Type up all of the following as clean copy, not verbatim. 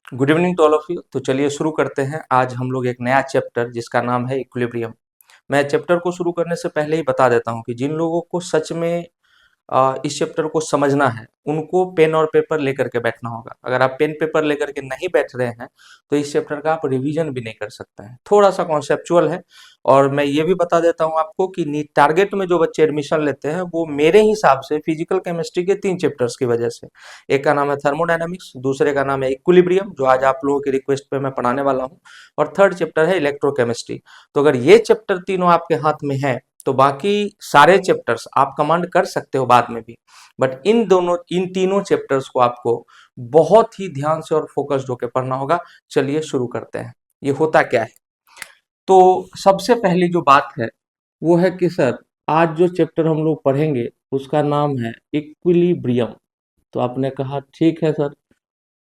Good evening to all of you. तो चलिए शुरू करते हैं। आज हम लोग एक नया चैप्टर जिसका नाम है इक्विलिब्रियम। मैं चैप्टर को शुरू करने से पहले ही बता देता हूँ कि जिन लोगों को सच में इस चैप्टर को समझना है उनको पेन और पेपर लेकर के बैठना होगा। अगर आप पेन पेपर लेकर के नहीं बैठ रहे हैं तो इस चैप्टर का आप रिवीजन भी नहीं कर सकते हैं। थोड़ा सा कॉन्सेप्चुअल है। और मैं ये भी बता देता हूँ आपको कि नीट टारगेट में जो बच्चे एडमिशन लेते हैं वो मेरे हिसाब से फिजिकल केमिस्ट्री के 3 चैप्टर्स की वजह से। एक का नाम है थर्मोडायनामिक्स, दूसरे का नाम है इक्विलिब्रियम जो आज आप लोगों की रिक्वेस्ट पे मैं पढ़ाने वाला हूँ, और थर्ड चैप्टर है इलेक्ट्रोकेमिस्ट्री। तो अगर ये चैप्टर तीनों आपके हाथ में है तो बाकी सारे चैप्टर्स आप कमांड कर सकते हो बाद में भी। बट इन तीनों चैप्टर्स को आपको बहुत ही ध्यान से और फोकस्ड होकर पढ़ना होगा। चलिए शुरू करते हैं। ये होता क्या है? तो सबसे पहली जो बात है वो है कि सर आज जो चैप्टर हम लोग पढ़ेंगे उसका नाम है इक्विलिब्रियम। तो आपने कहा ठीक है सर,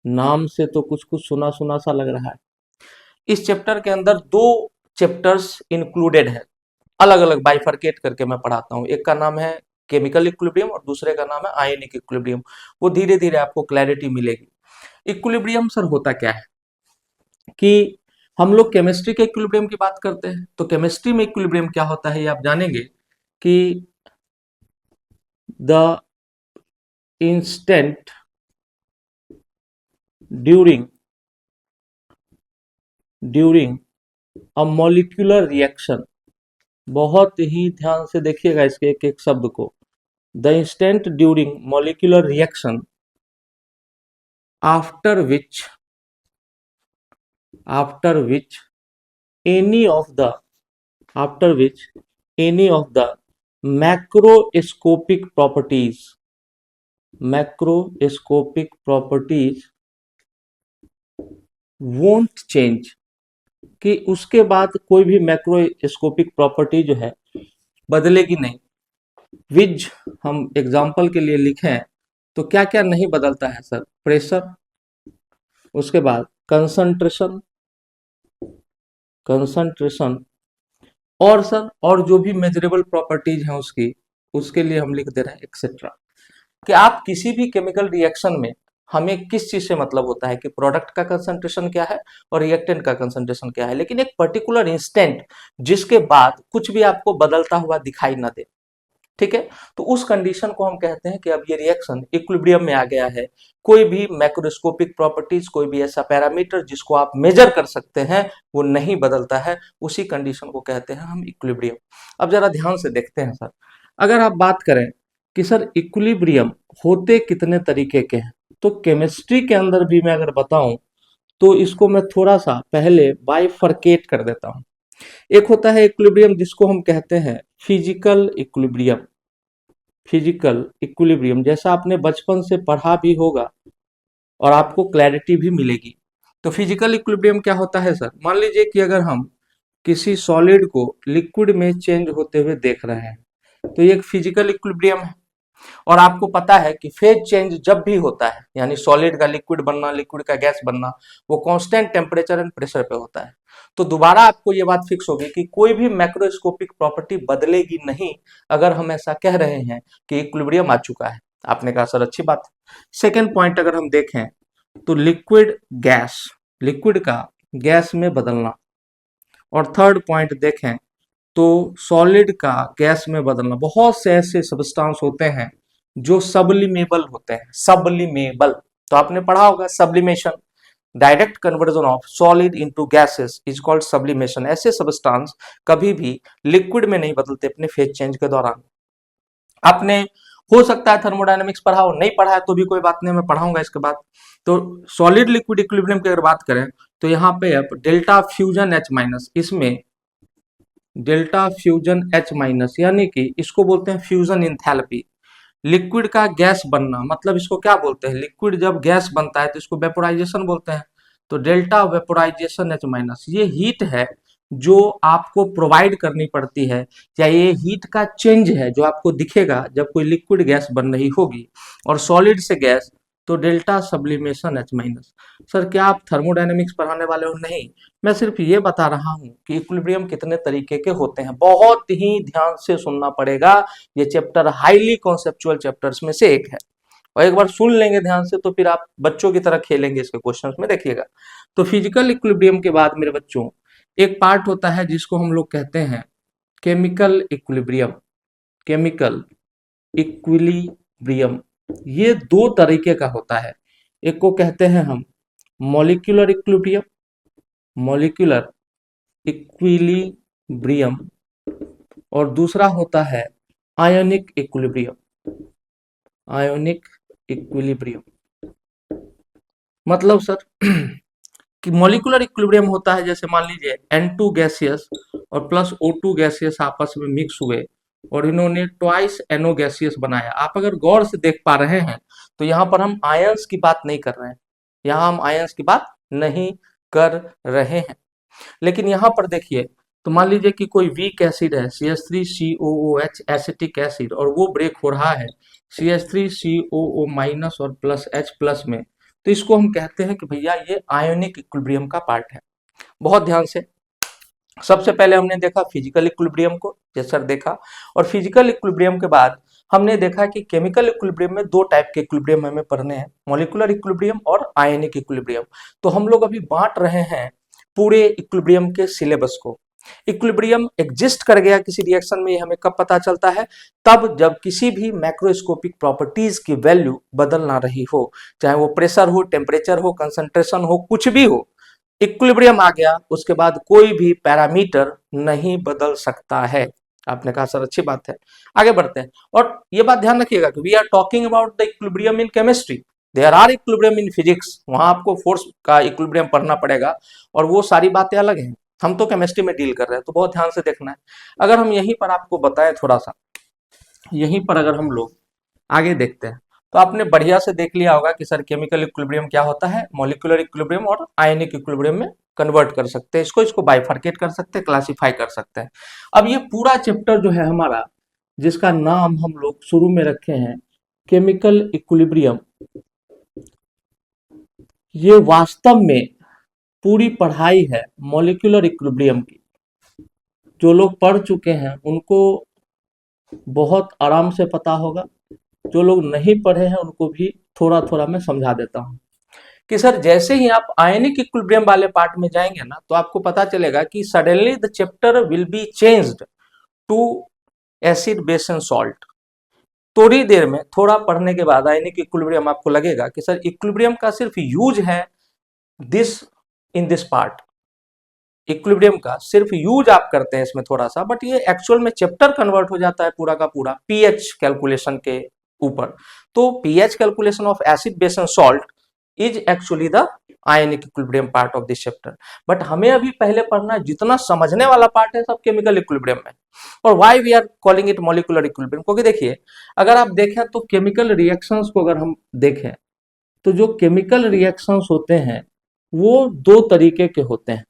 नाम से तो कुछ कुछ सुना सुना सा लग रहा है। इस चैप्टर के अंदर 2 चैप्टर्स इंक्लूडेड है, अलग अलग बाइफरकेट करके मैं पढ़ाता हूँ। एक का नाम है केमिकल इक्विलिब्रियम और दूसरे का नाम है आयनिक इक्विलिब्रियम। वो धीरे धीरे आपको क्लैरिटी मिलेगी। इक्विलिब्रियम सर होता क्या है कि हम लोग केमिस्ट्री के इक्विलिब्रियम की बात करते हैं, तो केमिस्ट्री में इक्विलिब्रियम क्या होता है ये आप जानेंगे कि the instant during during a molecular reaction. बहुत ही ध्यान से देखिएगा इसके एक एक शब्द को। The instant during molecular reaction after which after which any of the after which any of the macroscopic properties won't change, कि उसके बाद कोई भी मैक्रोस्कोपिक प्रॉपर्टी जो है बदलेगी नहीं। विच हम एग्जांपल के लिए लिखें तो क्या क्या नहीं बदलता है सर? प्रेशर, उसके बाद कंसंट्रेशन और सर और जो भी मेजरेबल प्रॉपर्टीज हैं उसकी, उसके लिए हम लिख दे रहे हैं एक्सेट्रा। कि आप किसी भी केमिकल रिएक्शन में हमें किस चीज से मतलब होता है कि प्रोडक्ट का कंसंट्रेशन क्या है और रिएक्टेंट का कंसंट्रेशन क्या है, लेकिन एक पर्टिकुलर इंस्टेंट जिसके बाद कुछ भी आपको बदलता हुआ दिखाई ना दे। ठीक है, तो उस कंडीशन को हम कहते हैं कि अब ये रिएक्शन इक्विलिब्रियम में आ गया है। कोई भी मैक्रोस्कोपिक प्रॉपर्टीज, कोई भी ऐसा पैरामीटर जिसको आप मेजर कर सकते हैं वो नहीं बदलता है, उसी कंडीशन को कहते हैं हम इक्विलिब्रियम। अब जरा ध्यान से देखते हैं सर, अगर आप बात करें कि सर इक्विलिब्रियम होते कितने तरीके के हैं, तो केमिस्ट्री के अंदर भी मैं अगर बताऊं तो इसको मैं थोड़ा सा पहले बाइफरकेट कर देता हूं। एक होता है इक्विलिब्रियम जिसको हम कहते हैं फिजिकल इक्विलिब्रियम। जैसा आपने बचपन से पढ़ा भी होगा और आपको क्लैरिटी भी मिलेगी। तो फिजिकल इक्विलिब्रियम क्या होता है सर? मान लीजिए कि अगर हम किसी सॉलिड को लिक्विड में चेंज होते हुए देख रहे हैं तो ये एक फिजिकल इक्विलिब्रियम है। और आपको पता है कि फेज चेंज जब भी होता है, यानी सॉलिड का लिक्विड बनना, लिक्विड का गैस बनना, वो कांस्टेंट टेम्परेचर एंड प्रेशर पे होता है। तो दोबारा आपको ये बात फिक्स होगी कि कोई भी मैक्रोस्कोपिक प्रॉपर्टी बदलेगी नहीं अगर हम ऐसा कह रहे हैं कि इक्विलिब्रियम आ चुका है। आपने कहा सर अच्छी बात है। सेकेंड पॉइंट अगर हम देखें तो लिक्विड का गैस में बदलना, और थर्ड पॉइंट देखें तो सॉलिड का गैस में बदलना। बहुत से ऐसे सब्सटेंस होते हैं जो सब्लिमेबल होते हैं। सब्लिमेबल तो आपने पढ़ा होगा, sublimation, direct conversion of solid into gases is called sublimation. ऐसे सब्सटेंस कभी भी लिक्विड में नहीं बदलते अपने फेज चेंज के दौरान। आपने हो सकता है थर्मोडायनेमिक्स पढ़ा हो, नहीं पढ़ा है तो भी कोई बात नहीं, मैं पढ़ाऊंगा इसके बाद। तो सॉलिड लिक्विड इक्विलिब्रियम की अगर बात करें तो यहाँ पे अब डेल्टा फ्यूजन H माइनस, इसमें डेल्टा फ्यूजन H माइनस यानी कि इसको बोलते हैं फ्यूजन इंथैल्पी। लिक्विड का गैस बनना मतलब इसको क्या बोलते हैं? लिक्विड जब गैस बनता है तो इसको वेपोराइजेशन बोलते हैं। तो डेल्टा वेपोराइजेशन H माइनस ये हीट है जो आपको प्रोवाइड करनी पड़ती है, या ये हीट का चेंज है जो आपको दिखेगा जब कोई लिक्विड गैस बन रही होगी और सॉलिड से गैस, तो delta sublimation H minus. Sir क्या आप थर्मोडायनेमिक्स पढ़ाने वाले हो? नहीं, मैं सिर्फ ये बता रहा हूँ कि इक्विलिब्रियम कितने तरीके के होते हैं। बहुत ही ध्यान से सुनना पड़ेगा, ये चैप्टर हाईली कॉन्सेप्चुअल चैप्टर्स में से एक है। और एक बार सुन लेंगे ध्यान से तो फिर आप बच्चों की तरह खेलेंगे इसके क्वेश्चंस में। देखिएगा, तो फिजिकल इक्विलिब्रियम के बाद मेरे बच्चों एक पार्ट होता है जिसको हम लोग कहते हैं केमिकल इक्विलिब्रियम। केमिकल इक्विलिब्रियम ये दो तरीके का होता है। एक को कहते हैं हम मॉलिक्यूलर इक्विलिब्रियम, मॉलिक्यूलर इक्विलिब्रियम, और दूसरा होता है आयोनिक इक्विलिब्रियम, आयोनिक इक्विलिब्रियम। मतलब सर कि मॉलिक्यूलर इक्विलिब्रियम होता है जैसे मान लीजिए N2 गैसियस और प्लस O2 गैसियस आपस में मिक्स हुए और इन्होंने ट्वाइस NO गैसियस बनाया। आप अगर गौर से देख पा रहे हैं तो यहाँ पर हम आयंस की बात नहीं कर रहे हैं, यहाँ हम आयंस की बात नहीं कर रहे हैं। लेकिन यहाँ पर देखिए, तो मान लीजिए कि कोई वीक एसिड है CH3COOH एसिटिक एसिड, और वो ब्रेक हो रहा है CH3COO माइनस और प्लस H प्लस में, तो इसको हम कहते हैं कि भैया ये आयोनिक इक्विलिब्रियम का पार्ट है। बहुत ध्यान से, सबसे पहले हमने देखा फिजिकल इक्विलिब्रियम को, जैसे सर देखा, और फिजिकल इक्विलिब्रियम के बाद हमने देखा कि केमिकल इक्विलिब्रियम में दो टाइप के इक्विलिब्रियम हमें पढ़ने हैं, मॉलिक्यूलर इक्विलिब्रियम और आयनिक इक्विलिब्रियम। तो हम लोग अभी बांट रहे हैं पूरे इक्विलिब्रियम के सिलेबस को। इक्विलिब्रियम एग्जिस्ट कर गया किसी रिएक्शन में, ये हमें कब पता चलता है? तब जब किसी भी मैक्रोस्कोपिक प्रॉपर्टीज की वैल्यू बदल ना रही हो, चाहे वो प्रेशर हो, टेम्परेचर हो, कंसंट्रेशन हो, कुछ भी हो, इक्विलिब्रियम आ गया, उसके बाद कोई भी पैरामीटर नहीं बदल सकता है। आपने कहा सर अच्छी बात है, आगे बढ़ते हैं। और ये बात ध्यान रखिएगा कि we are talking about the equilibrium in chemistry, there are equilibrium in physics, वहां आपको फोर्स का इक्विलिब्रियम पढ़ना पड़ेगा और वो सारी बातें अलग हैं। हम तो केमिस्ट्री में डील कर रहे हैं, तो बहुत ध्यान से देखना है। अगर हम यहीं पर आपको बताएं थोड़ा सा, यहीं पर अगर हम लोग आगे देखते हैं तो आपने बढ़िया से देख लिया होगा कि सर केमिकल इक्विलिब्रियम क्या होता है, मॉलिक्यूलर इक्विलिब्रियम और आयनिक इक्विलिब्रियम में कन्वर्ट कर सकते हैं इसको बाइफर्केट कर सकते हैं, क्लासिफाई कर सकते हैं। अब ये पूरा चैप्टर जो है हमारा, जिसका नाम हम लोग शुरू में रखे हैं केमिकल इक्विलिब्रियम, ये वास्तव में पूरी पढ़ाई है मॉलिक्यूलर इक्विलिब्रियम की। जो लोग पढ़ चुके हैं उनको बहुत आराम से पता होगा, जो लोग नहीं पढ़े हैं उनको भी थोड़ा थोड़ा मैं समझा देता हूं कि सर जैसे ही आप आयनिक इक्विलिब्रियम वाले पार्ट में जाएंगे ना, तो आपको पता चलेगा कि suddenly the chapter will be changed to acid base and salt. थोड़ी देर में, थोड़ा पढ़ने के बाद आयनिक इक्विलिब्रियम आपको लगेगा कि सर इक्विलिब्रियम का सिर्फ यूज है this in this part, equilibrium का सिर्फ यूज आप करते हैं इसमें थोड़ा सा, बट ये एक्चुअल में चैप्टर कन्वर्ट हो जाता है पूरा का पूरा पीएच कैलकुलेशन के ऊपर। तो pH calculation of acid base and salt is actually the ionic equilibrium part of this chapter. But हमें अभी पहले पढ़ना है, जितना समझने वाला पार्ट है सब केमिकल इक्विलिब्रियम में। और why we are calling it molecular equilibrium, क्योंकि देखिए अगर आप देखें तो केमिकल रिएक्शंस को अगर हम देखें तो जो केमिकल रिएक्शंस होते हैं वो दो तरीके के होते हैं।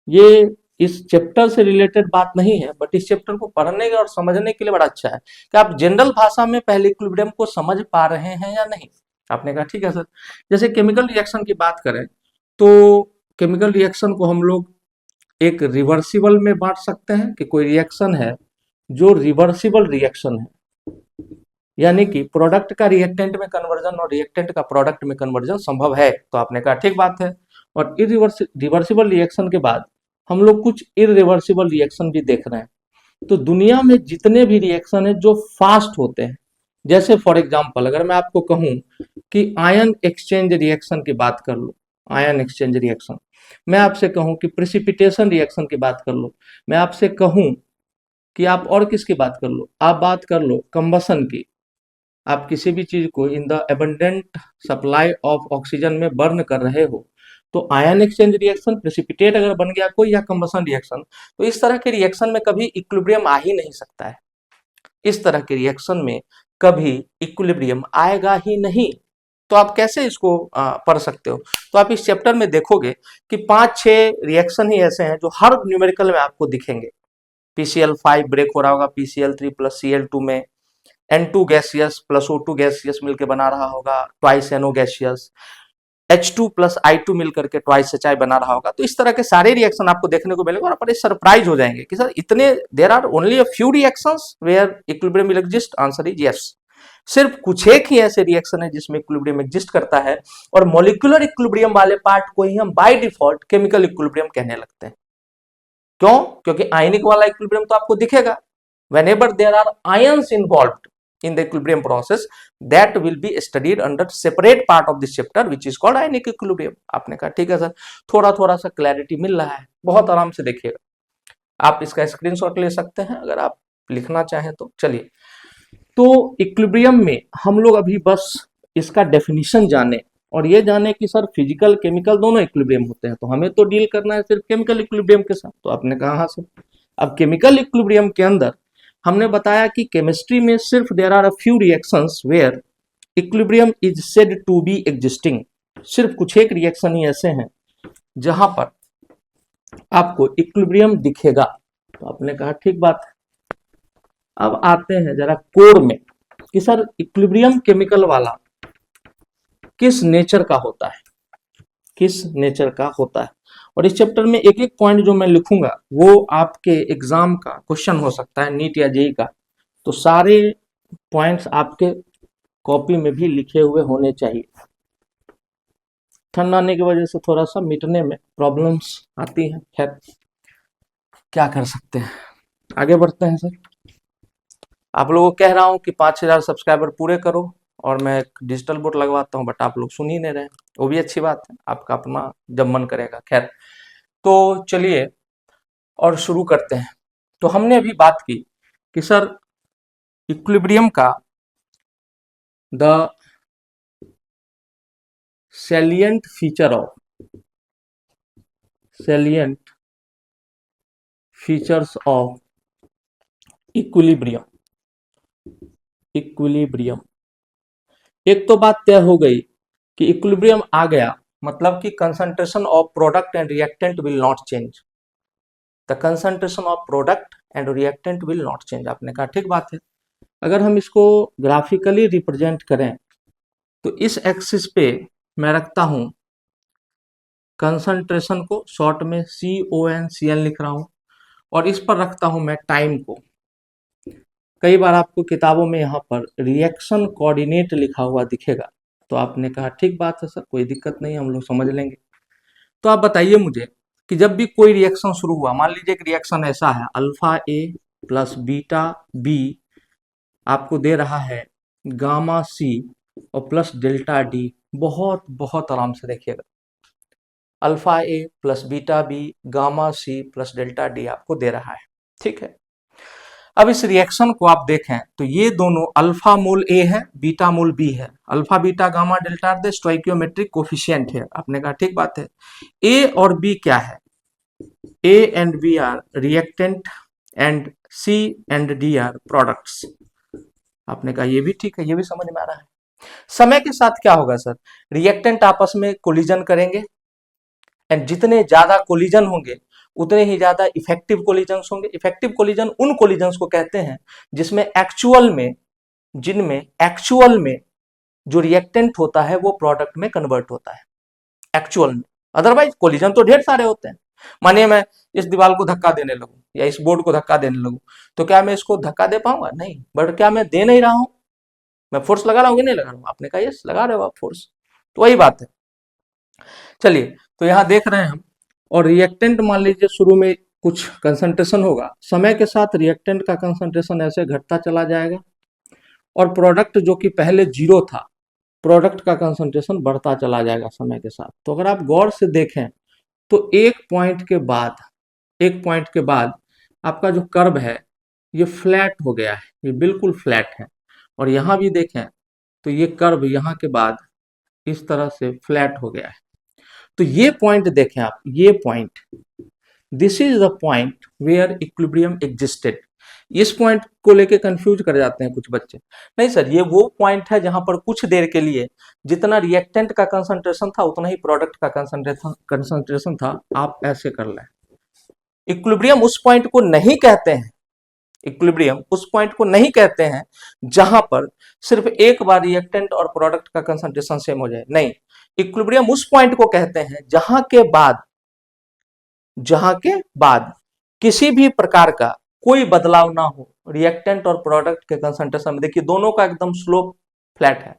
ये इस चैप्टर से रिलेटेड बात नहीं है, बट इस चैप्टर को पढ़ने और समझने के लिए बड़ा अच्छा है कि आप जनरल भाषा में पहले इक्विलिब्रियम को समझ पा रहे हैं या नहीं। आपने कहा ठीक है सर। जैसे केमिकल रिएक्शन की बात करें तो केमिकल रिएक्शन को हम लोग एक रिवर्सिबल में बांट सकते हैं कि कोई रिएक्शन है जो रिवर्सिबल रिएक्शन है, यानी कि प्रोडक्ट का रिएक्टेंट में कन्वर्जन और रिएक्टेंट का प्रोडक्ट में कन्वर्जन संभव है। तो आपने कहा ठीक बात है। और रिवर्सिबल रिएक्शन के बाद हम लोग कुछ इरिवर्सिबल रिएक्शन भी देख रहे हैं। तो दुनिया में जितने भी रिएक्शन है जो फास्ट होते हैं, जैसे फॉर एग्जांपल अगर मैं आपको कहूं कि आयन एक्सचेंज रिएक्शन की बात कर लो, आयन एक्सचेंज रिएक्शन, मैं आपसे कहूं कि प्रिसिपिटेशन रिएक्शन की बात कर लो, मैं आपसे कहूं कि आप और किसकी बात कर लो, आप बात कर लो कंबसन की, आप किसी भी चीज को in the abundant supply of oxygen में बर्न कर रहे हो, तो आयन एक्सचेंज रिएक्शन, प्रेसिपिटेट अगर बन गया कोई, या कंबसन रिएक्शन, तो इस तरह के रिएक्शन में कभी इक्विलिब्रियम आ ही नहीं सकता है। इस तरह के रिएक्शन में कभी इक्विलिब्रियम आएगा ही नहीं। तो आप कैसे इसको पढ़ सकते हो? तो आप इस चैप्टर में देखोगे कि 5-6 रिएक्शन ही ऐसे हैं जो हर न्यूमेरिकल में आपको दिखेंगे। PCl5 ब्रेक हो रहा होगा PCl3 प्लस Cl2 में, N2 gaseous plus O2 gaseous मिलकर बना रहा होगा twice NO gaseous, H2 plus I2 मिलकर के ट्वाइस HI बना रहा होगा। तो इस तरह के सारे रिएक्शन आपको देखने को मिलेगा और आप सरप्राइज हो जाएंगे कि सर इतने, there are only a few reactions where equilibrium will exist. Answer is yes. सिर्फ कुछ एक ही ऐसे रिएक्शन है जिसमें इक्विलिब्रियम एग्जिस्ट करता है, और मॉलिक्यूलर इक्विलिब्रियम वाले पार्ट को ही हम बाय डिफॉल्ट केमिकल इक्विलिब्रियम कहने लगते हैं। क्यों? क्योंकि आयनिक वाला इक्विलिब्रियम तो आपको दिखेगा, whenever there are ions involved in the equilibrium process, that will be studied under separate part of this chapter which is called ionic equilibrium। आपने कहा ठीक है सर, थोड़ा थोड़ा सा क्लैरिटी मिल रहा है, बहुत आराम से देखिएगा, आप इसका स्क्रीनशॉट ले सकते हैं अगर आप लिखना चाहें तो। चलिए, तो इक्विलिब्रियम में हम लोग अभी बस इसका डेफिनेशन जाने और ये जाने कि सर फिजिकल केमिकल दोनों इक्विलिब्रियम होते हैं, तो हमें तो डील करना है सिर्फ केमिकल इक्विलिब्रियम के साथ। तो आपने कहा हाँ सर, अब केमिकल इक्विलिब्रियम के अंदर हमने बताया कि केमिस्ट्री में सिर्फ there are a few reactions where equilibrium is said to be existing. सिर्फ कुछ एक रिएक्शन ही ऐसे हैं जहां पर आपको इक्विलिब्रियम दिखेगा। तो आपने कहा ठीक बात है। अब आते हैं जरा कोर में कि सर इक्विलिब्रियम केमिकल वाला किस नेचर का होता है, किस नेचर का होता है। और इस चैप्टर में एक एक पॉइंट जो मैं लिखूंगा वो आपके एग्जाम का क्वेश्चन हो सकता है, नीट या जेई का। तो सारे पॉइंट्स आपके कॉपी में भी लिखे हुए होने चाहिए। ठंड आने की वजह से थोड़ा सा मिटने में प्रॉब्लम्स आती हैं, खैर क्या कर सकते हैं। आगे बढ़ते हैं सर। आप लोगों को कह रहा हूं कि 5000 सब्सक्राइबर पूरे करो और मैं एक डिजिटल बोर्ड लगवाता हूं, बट आप लोग सुन ही नहीं रहे, वो भी अच्छी बात है, आपका अपना जब मन करेगा। खैर, तो चलिए और शुरू करते हैं। तो हमने अभी बात की कि सर इक्विलिब्रियम का the salient features of equilibrium. एक तो बात तय हो गई कि इक्विलिब्रियम आ गया मतलब कि concentration of product and reactant will not change. The concentration of product and reactant will not change. आपने कहा ठीक बात है। अगर हम इसको ग्राफिकली रिप्रेजेंट करें तो इस एक्सिस पे मैं रखता हूं कंसंट्रेशन को, शॉर्ट में CONCL लिख रहा हूं, और इस पर रखता हूं मैं टाइम को। कई बार आपको किताबों में यहाँ पर रिएक्शन कोऑर्डिनेट लिखा हुआ दिखेगा। तो आपने कहा ठीक बात है सर, कोई दिक्कत नहीं, हम लोग समझ लेंगे। तो आप बताइए मुझे कि जब भी कोई रिएक्शन शुरू हुआ, मान लीजिए एक रिएक्शन ऐसा है alpha A plus beta B आपको दे रहा है गामा सी और प्लस डेल्टा डी। बहुत बहुत आराम से देखिएगा, alpha A plus beta B gamma C plus delta D आपको दे रहा है, ठीक है। अब इस रिएक्शन को आप देखें तो ये दोनों अल्फा मोल ए है, बीटा मोल बी है। अल्फा बीटा गामा डेल्टा दे स्टोइकियोमेट्रिक कोफिशिएंट है। आपने कहा ठीक बात है। ए और बी क्या है? A and B are reactant and C and D are products. आपने कहा ये भी ठीक है, ये भी समझ में आ रहा है। समय के साथ क्या होगा सर? रिएक्टेंट आपस में कोलिजन करेंगे एंड जितने ज्यादा कोलिजन होंगे उतने ही ज्यादा इफेक्टिव कोलिजन्स होंगे। इफेक्टिव कोलिजन उन कोलिजन्स को कहते हैं जिनमें एक्चुअल में जो रिएक्टेंट होता है वो प्रोडक्ट में कन्वर्ट होता है एक्चुअल में। अदरवाइज कोलिजन तो ढेर सारे होते हैं। मानिए मैं इस दीवार को धक्का देने लगूं या इस बोर्ड को धक्का देने लगूं, तो क्या मैं इसको धक्का दे पाऊंगा? नहीं। बट क्या मैं दे नहीं रहा हूं? मैं फोर्स लगा रहा हूं कि नहीं लगा रहा हूं? आपने कहा यस, लगा रहे हो आप फोर्स। तो वही बात है। चलिए, तो यहां देख रहे हैं हम, और रिएक्टेंट मान लीजिए शुरू में कुछ कंसंट्रेशन होगा, समय के साथ रिएक्टेंट का कंसंट्रेशन ऐसे घटता चला जाएगा, और प्रोडक्ट जो कि पहले 0 था, प्रोडक्ट का कंसंट्रेशन बढ़ता चला जाएगा समय के साथ। तो अगर आप गौर से देखें तो एक पॉइंट के बाद आपका जो कर्व है ये फ्लैट हो गया है, ये बिल्कुल फ्लैट है। और यहां भी देखें तो ये कर्व यहां के बाद इस तरह से फ्लैट हो गया है। तो ये पॉइंट देखें आप, ये point, this is the point where equilibrium existed. इस पॉइंट को लेके कंफ्यूज कर जाते हैं कुछ बच्चे। नहीं सर, ये वो पॉइंट है जहां पर कुछ देर के लिए जितना रिएक्टेंट का कंसंट्रेशन था उतना ही प्रोडक्ट का कंसंट्रेशन था। आप ऐसे कर लें। इक्विलिब्रियम उस पॉइंट को नहीं कहते हैं, इक्विलिब्रियम उस पॉइंट को नहीं कहते हैं जहां पर सिर्फ एक बार रिएक्टेंट और प्रोडक्ट का कंसंट्रेशन सेम हो जाए। नहीं, इक्विलिब्रियम उस पॉइंट को कहते हैं जहां के बाद किसी भी प्रकार का कोई बदलाव ना हो रिएक्टेंट और प्रोडक्ट के कंसंट्रेशन में। देखिए दोनों का एकदम स्लोप फ्लैट है,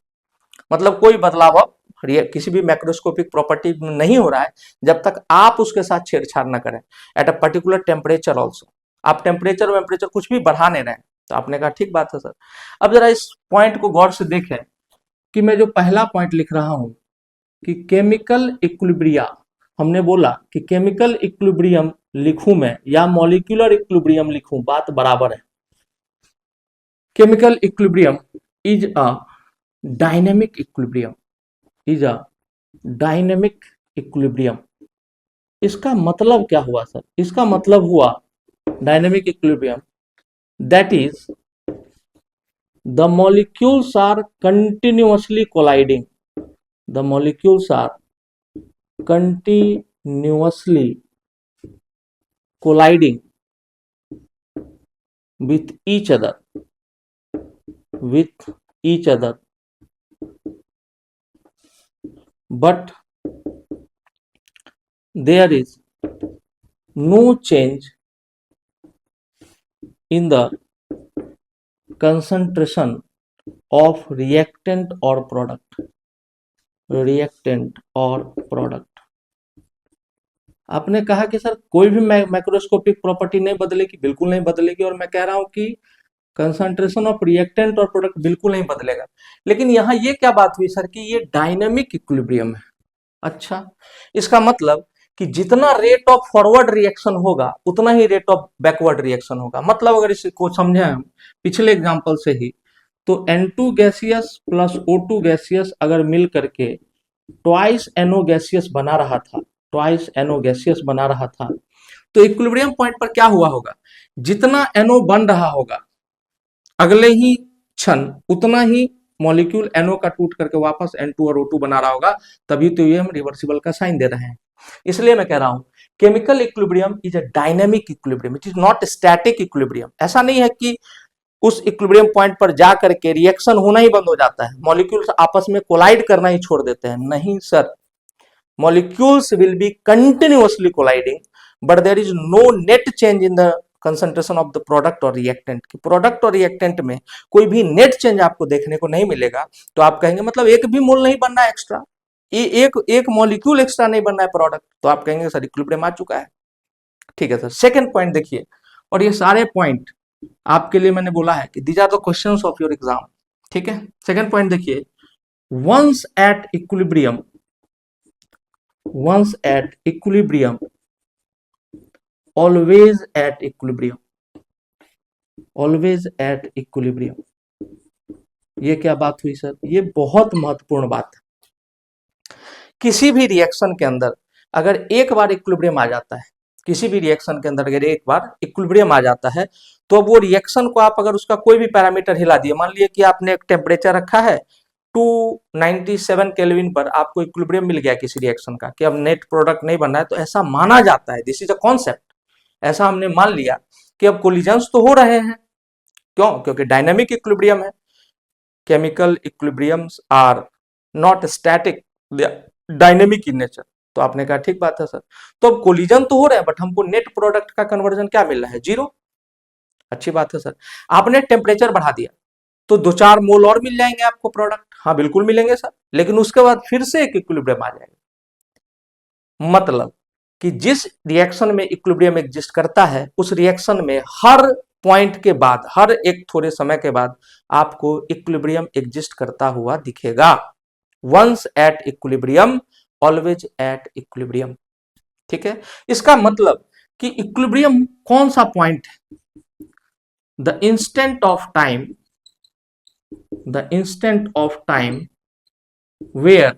मतलब कोई बदलाव अब किसी भी मैक्रोस्कोपिक प्रॉपर्टी में नहीं हो रहा है जब तक आप उसके साथ छेड़छाड़ ना करें at a particular temperature also. आप टेम्परेचर कुछ भी बढ़ा नहीं रहे हैं। तो आपने कहा ठीक बात है सर। अब जरा इस पॉइंट को गौर से देखें कि मैं जो पहला पॉइंट लिख रहा हूं कि केमिकल इक्विलिब्रिया, हमने बोला कि केमिकल इक्विलिब्रियम लिखूं मैं या मॉलिक्यूलर इक्विलिब्रियम लिखूं, बात बराबर है। Chemical equilibrium is a dynamic equilibrium, is a dynamic equilibrium. इसका मतलब क्या हुआ सर? इसका मतलब हुआ dynamic equilibrium that is the molecules are continuously colliding, the molecules are continuously colliding with each other, with each other, but there is no change in the concentration of reactant or product, reactant और product. आपने कहा कि sir कोई भी macroscopic property नहीं बदलेगी, बिल्कुल नहीं बदलेगी, और मैं कह रहा हूं कि कंसंट्रेशन ऑफ रिएक्टेंट और प्रोडक्ट बिल्कुल नहीं बदलेगा। लेकिन यहां ये क्या बात हुई सर कि ये डायनेमिक इक्विलिब्रियम है। अच्छा, इसका मतलब कि जितना रेट ऑफ फॉरवर्ड रिएक्शन होगा उतना ही रेट ऑफ बैकवर्ड रिएक्शन होगा। मतलब अगर इसको समझे हम पिछले एग्जांपल से ही, तो N2 gaseous plus O2 gaseous अगर मिल करके ट्वाइस NO गैसियस बना रहा था, ट्वाइस NO गैसियस बना रहा था, तो इक्विलिब्रियम पॉइंट पर क्या हुआ होगा? जितना NO बन रहा होगा अगले ही क्षण उतना ही मॉलिक्यूल NO का टूट करके वापस N2 और O2 बना रहा होगा। तभी तो ये हम रिवर्सिबल का साइन दे रहे हैं। इसलिए मैं कह रहा हूं chemical equilibrium is a dynamic equilibrium, it is not static equilibrium. ऐसा नहीं है कि उस इक्विलिब्रियम पॉइंट पर जा करके रिएक्शन होना ही बंद हो जाता है, मॉलिक्यूल्स आपस में कोलाइड करना ही छोड़ देते हैं। नहीं sir, molecules will be continuously colliding but there is no net change in the concentration of the product or reactant। कि प्रोडक्ट और रिएक्टेंट में कोई भी नेट चेंज आपको देखने को नहीं मिलेगा। तो आप कहेंगे मतलब एक भी मोल नहीं बनना है एक्स्ट्रा, एक मॉलिक्यूल एक्स्ट्रा नहीं बनना है प्रोडक्ट, तो आप कहेंगे सर इक्विलिब्रियम आ चुका है। ठीक है सर। सेकंड पॉइंट देखिए, और ये सारे पॉइंट आपके लिए मैंने बोला है कि these are the questions of your exam. ठीक है। सेकंड पॉइंट देखिए, once at equilibrium, once at equilibrium, always at equilibrium, always at equilibrium। ये क्या बात हुई सर? ये बहुत महत्वपूर्ण बात है। किसी भी रिएक्शन के अंदर अगर एक बार इक्विलिब्रियम आ जाता है, किसी भी रिएक्शन के अंदर अगर एक बार इक्विलिब्रियम आ जाता है, तो वो रिएक्शन को आप अगर उसका कोई भी पैरामीटर हिला दिए, मान लिया कि आपने एक टेम्परेचर रखा है 297 केल्विन पर, आपको इक्विलिब्रियम मिल गया किसी रिएक्शन का कि अब नेट प्रोडक्ट नहीं बनना है, तो ऐसा माना जाता है, दिस इज अ कॉन्सेप्ट, ऐसा हमने मान लिया कि अब कोलिजन्स तो हो रहे हैं। क्यों? क्योंकि डायनेमिक इक्विलिब्रियम है। Chemical equilibriums are not static, dynamic in nature. तो आपने कहा ठीक बात है सर। तो अब कोलिजन तो हो रहे हैं बट हमको नेट प्रोडक्ट का कन्वर्जन क्या मिल रहा है? 0। अच्छी बात है सर। आपने टेम्परेचर बढ़ा दिया तो 2-4 मोल और मिल जाएंगे आपको प्रोडक्ट। हाँ बिल्कुल मिलेंगे सर, लेकिन उसके बाद फिर से एक इक्विलिब्रियम आ जाएगा। मतलब कि जिस रिएक्शन में इक्विलिब्रियम एग्जिस्ट करता है उस रिएक्शन में हर पॉइंट के बाद, हर एक थोड़े समय के बाद आपको इक्विलिब्रियम एग्जिस्ट करता हुआ दिखेगा। Once at equilibrium, always at equilibrium. ठीक है। इसका मतलब कि इक्विलिब्रियम कौन सा पॉइंट है? The instant of time, the instant of time where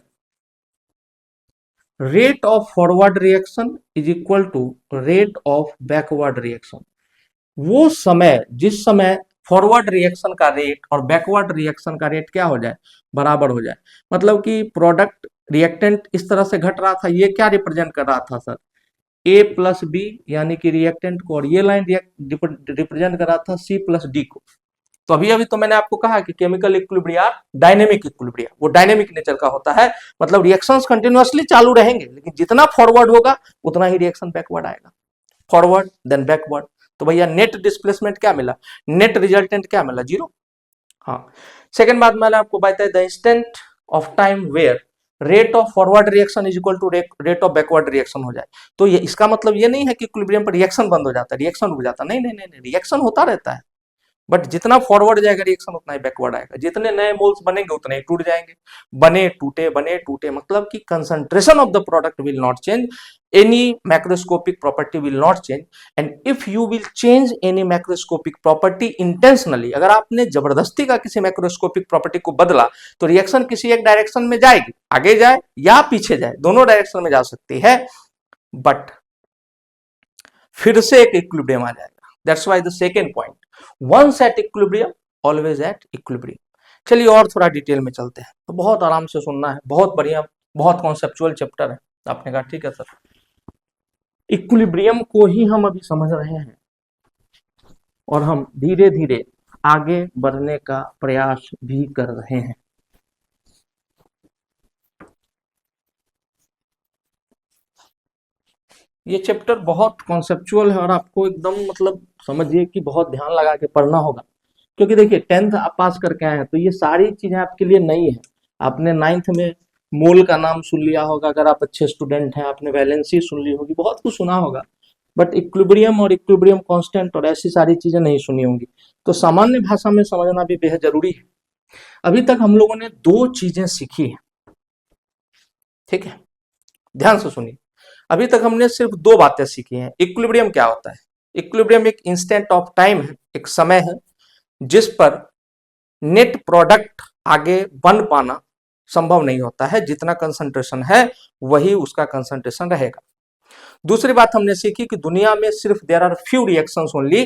rate of forward reaction is equal to rate of backward reaction। वो समय जिस समय फॉरवर्ड रिएक्शन का रेट और बैकवर्ड रिएक्शन का रेट क्या हो जाए? बराबर हो जाए। मतलब कि प्रोडक्ट रिएक्टेंट इस तरह से घट रहा था, ये क्या रिप्रेजेंट कर रहा था सर? A प्लस बी यानी कि रिएक्टेंट को, और ये लाइन रिप्रेजेंट कर रहा था C प्लस डी को। तो अभी अभी तो मैंने आपको कहा कि केमिकल इक्विलिब्रिया डायनेमिक इक्विलिब्रिया, वो डायनेमिक नेचर का होता है। मतलब रिएक्शंस कंटिन्यूअसली चालू रहेंगे, लेकिन जितना फॉरवर्ड होगा उतना ही रिएक्शन बैकवर्ड आएगा, फॉरवर्ड देन बैकवर्ड। तो भैया नेट डिस्प्लेसमेंट क्या मिला, नेट रिजल्टेंट क्या मिला, 0। हाँ, सेकंड बात मैंने आपको बताया, the instant of time where rate of forward reaction is equal to rate of backward reaction हो जाए। तो ये इसका मतलब ये नहीं है कि इक्विलिब्रियम पर रिएक्शन बंद हो जाता है, रिएक्शन रुक जाता है, नहीं नहीं नहीं नहीं, रिएक्शन होता रहता है, बट जितना फॉरवर्ड जाएगा रिएक्शन उतना ही बैकवर्ड आएगा, जितने नए मोल्स बनेंगे उतने ही टूट जाएंगे, बने टूटे मतलब कि concentration of the product will not change, any macroscopic property will not change, and if you will change any macroscopic property intentionally, अगर आपने जबरदस्ती का किसी मैक्रोस्कोपिक प्रॉपर्टी को बदला तो रिएक्शन किसी एक डायरेक्शन में जाएगी, आगे जाए या पीछे जाए, दोनों डायरेक्शन में जा सकती है, बट फिर से एक इक्विलिब्रियम आ जाएगा। That's why the second point, once at equilibrium always at equilibrium. चलिए और थोड़ा डिटेल में चलते हैं, तो बहुत आराम से सुनना है, बहुत बढ़िया, बहुत कॉन्सेप्चुअल चैप्टर है। आपने कहा ठीक है सर, इक्विलिब्रियम को ही हम अभी समझ रहे हैं और हम धीरे धीरे आगे बढ़ने का प्रयास भी कर रहे हैं। ये चैप्टर बहुत कॉन्सेप्चुअल है और आपको एकदम मतलब समझिए कि बहुत ध्यान लगा के पढ़ना होगा, क्योंकि देखिए 10th आप पास करके आए हैं तो ये सारी चीजें आपके लिए नई है। आपने 9th में मोल का नाम सुन लिया होगा, अगर आप अच्छे स्टूडेंट हैं, आपने वैलेंसी सुन ली होगी, बहुत कुछ सुना होगा, बट इक्विलिब्रियम और इक्विलिब्रियम कांस्टेंट और ऐसी सारी चीजें नहीं सुनी होंगी, तो सामान्य भाषा में समझना भी बेहद जरूरी है। अभी तक हम लोगों ने 2 चीजें सीखी है, ठीक है, ध्यान से सुनिए। अभी तक हमने सिर्फ 2 बातें सीखी हैं। इक्विलिब्रियम क्या होता है? इक्विलिब्रियम एक इंस्टेंट ऑफ टाइम है, एक समय है जिस पर नेट प्रोडक्ट आगे बन पाना संभव नहीं होता है, जितना कंसंट्रेशन है वही उसका कंसंट्रेशन रहेगा। दूसरी बात हमने सीखी कि दुनिया में सिर्फ there are few reactions only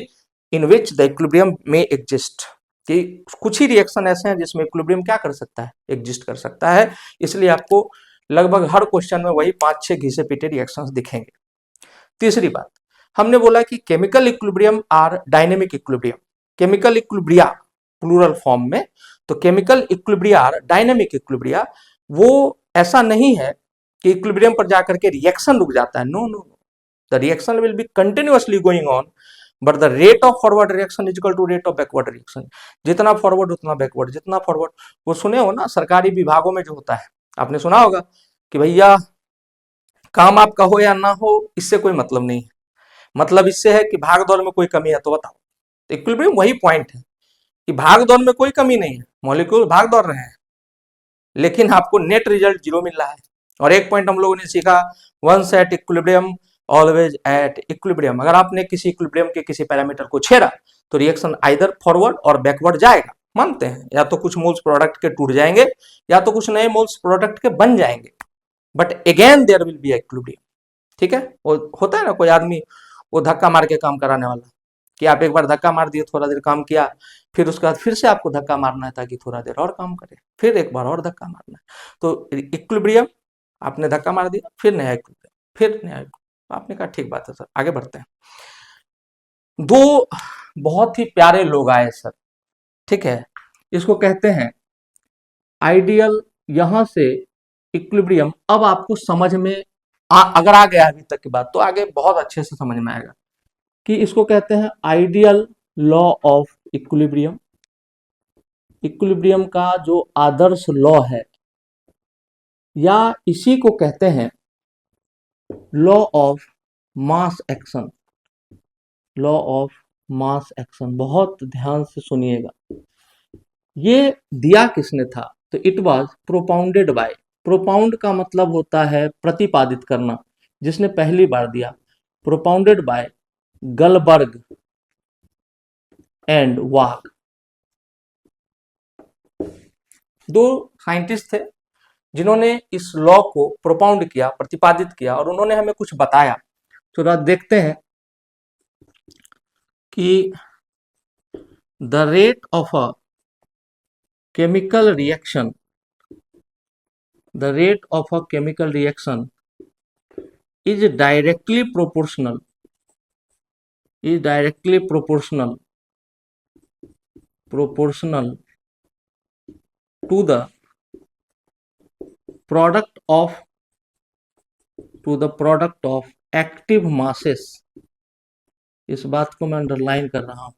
in which the equilibrium में एग्जिस्ट, कि कुछ ही रिएक्शन ऐसे हैं जिसमें इक्विलिब्रियम क्या कर सकता है, एग्जिस्ट कर सकता है। इसलिए आपको लगभग हर क्वेश्चन में वही 5-6 घिसे पीटे रिएक्शंस दिखेंगे। तीसरी बात, हमने बोला कि chemical equilibrium are dynamic equilibrium, chemical equilibria plural form में, तो chemical equilibria are dynamic equilibria, वो ऐसा नहीं है कि इक्विलिब्रियम पर जाकर के रिएक्शन रुक जाता है, no no no, the reaction will be continuously going on, but the rate of forward reaction is equal to rate of backward reaction, जितना फॉरवर्ड उतना बैकवर्ड, जितना फॉरवर्ड, वो सुने हो ना सरकारी विभागों में जो होता है, आपने सुना होगा कि भैया काम आपका हो या ना हो इससे कोई मतलब नहीं है, मतलब इससे है कि भाग दौड़ में कोई कमी है तो बताओ। तो इक्विलिब्रियम वही पॉइंट है कि भाग दौड़ में कोई कमी नहीं है, मॉलिक्यूल भाग दौड़ रहे हैं, लेकिन आपको नेट रिजल्ट 0 मिल रहा है। और एक पॉइंट हम लोगों ने सीखा, once at equilibrium always at equilibrium, अगर आपने किसी इक्विलिब्रियम के किसी पैरामीटर को छेड़ा तो रिएक्शन आइदर फॉरवर्ड और बैकवर्ड जाएगा, मानते हैं, या तो कुछ मोल्स प्रोडक्ट के टूट जाएंगे या तो कुछ नए मोल्स प्रोडक्ट के बन जाएंगे, but again there will be equilibrium, ठीक है। वो होता है ना कोई आदमी वो धक्का मार के काम कराने वाला, कि आप एक बार धक्का मार दिए, थोड़ा देर काम किया, फिर उसके बाद फिर से आपको धक्का मारना है ताकि थोड़ा देर और काम करे, फिर एक बार और धक्का मारना है, तो इक्विलिब्रियम, आपने धक्का मार दिया, फिर नया इक्विलिब्रियम, फिर नया इक्विलिब्रियम। आपने कहा ठीक बात है सर, आगे बढ़ते हैं। 2 बहुत ही प्यारे लोग आए सर, ठीक है, इसको कहते हैं आइडियल, यहां से इक्विलिब्रियम अब आपको समझ में अगर आ गया अभी तक की बात तो आगे बहुत अच्छे से समझ में आएगा, कि इसको कहते हैं ideal law of equilibrium, equilibrium का जो आदर्श लॉ है, या इसी को कहते हैं law of mass action, law of mass action. बहुत ध्यान से सुनिएगा, ये दिया किसने था, तो इट वाज प्रोपाउंडेड बाय, प्रोपाउंड का मतलब होता है प्रतिपादित करना, जिसने पहली बार दिया, propounded by Guldberg and Waage. 2 scientist थे जिन्होंने इस लॉ को प्रोपाउंड किया, प्रतिपादित किया, और उन्होंने हमें कुछ बताया। तो देखते हैं कि the rate of a chemical reaction, the rate of a chemical reaction is directly proportional, is directly proportional to the product of active masses इस बात को मैं अंडरलाइन कर रहा हूं।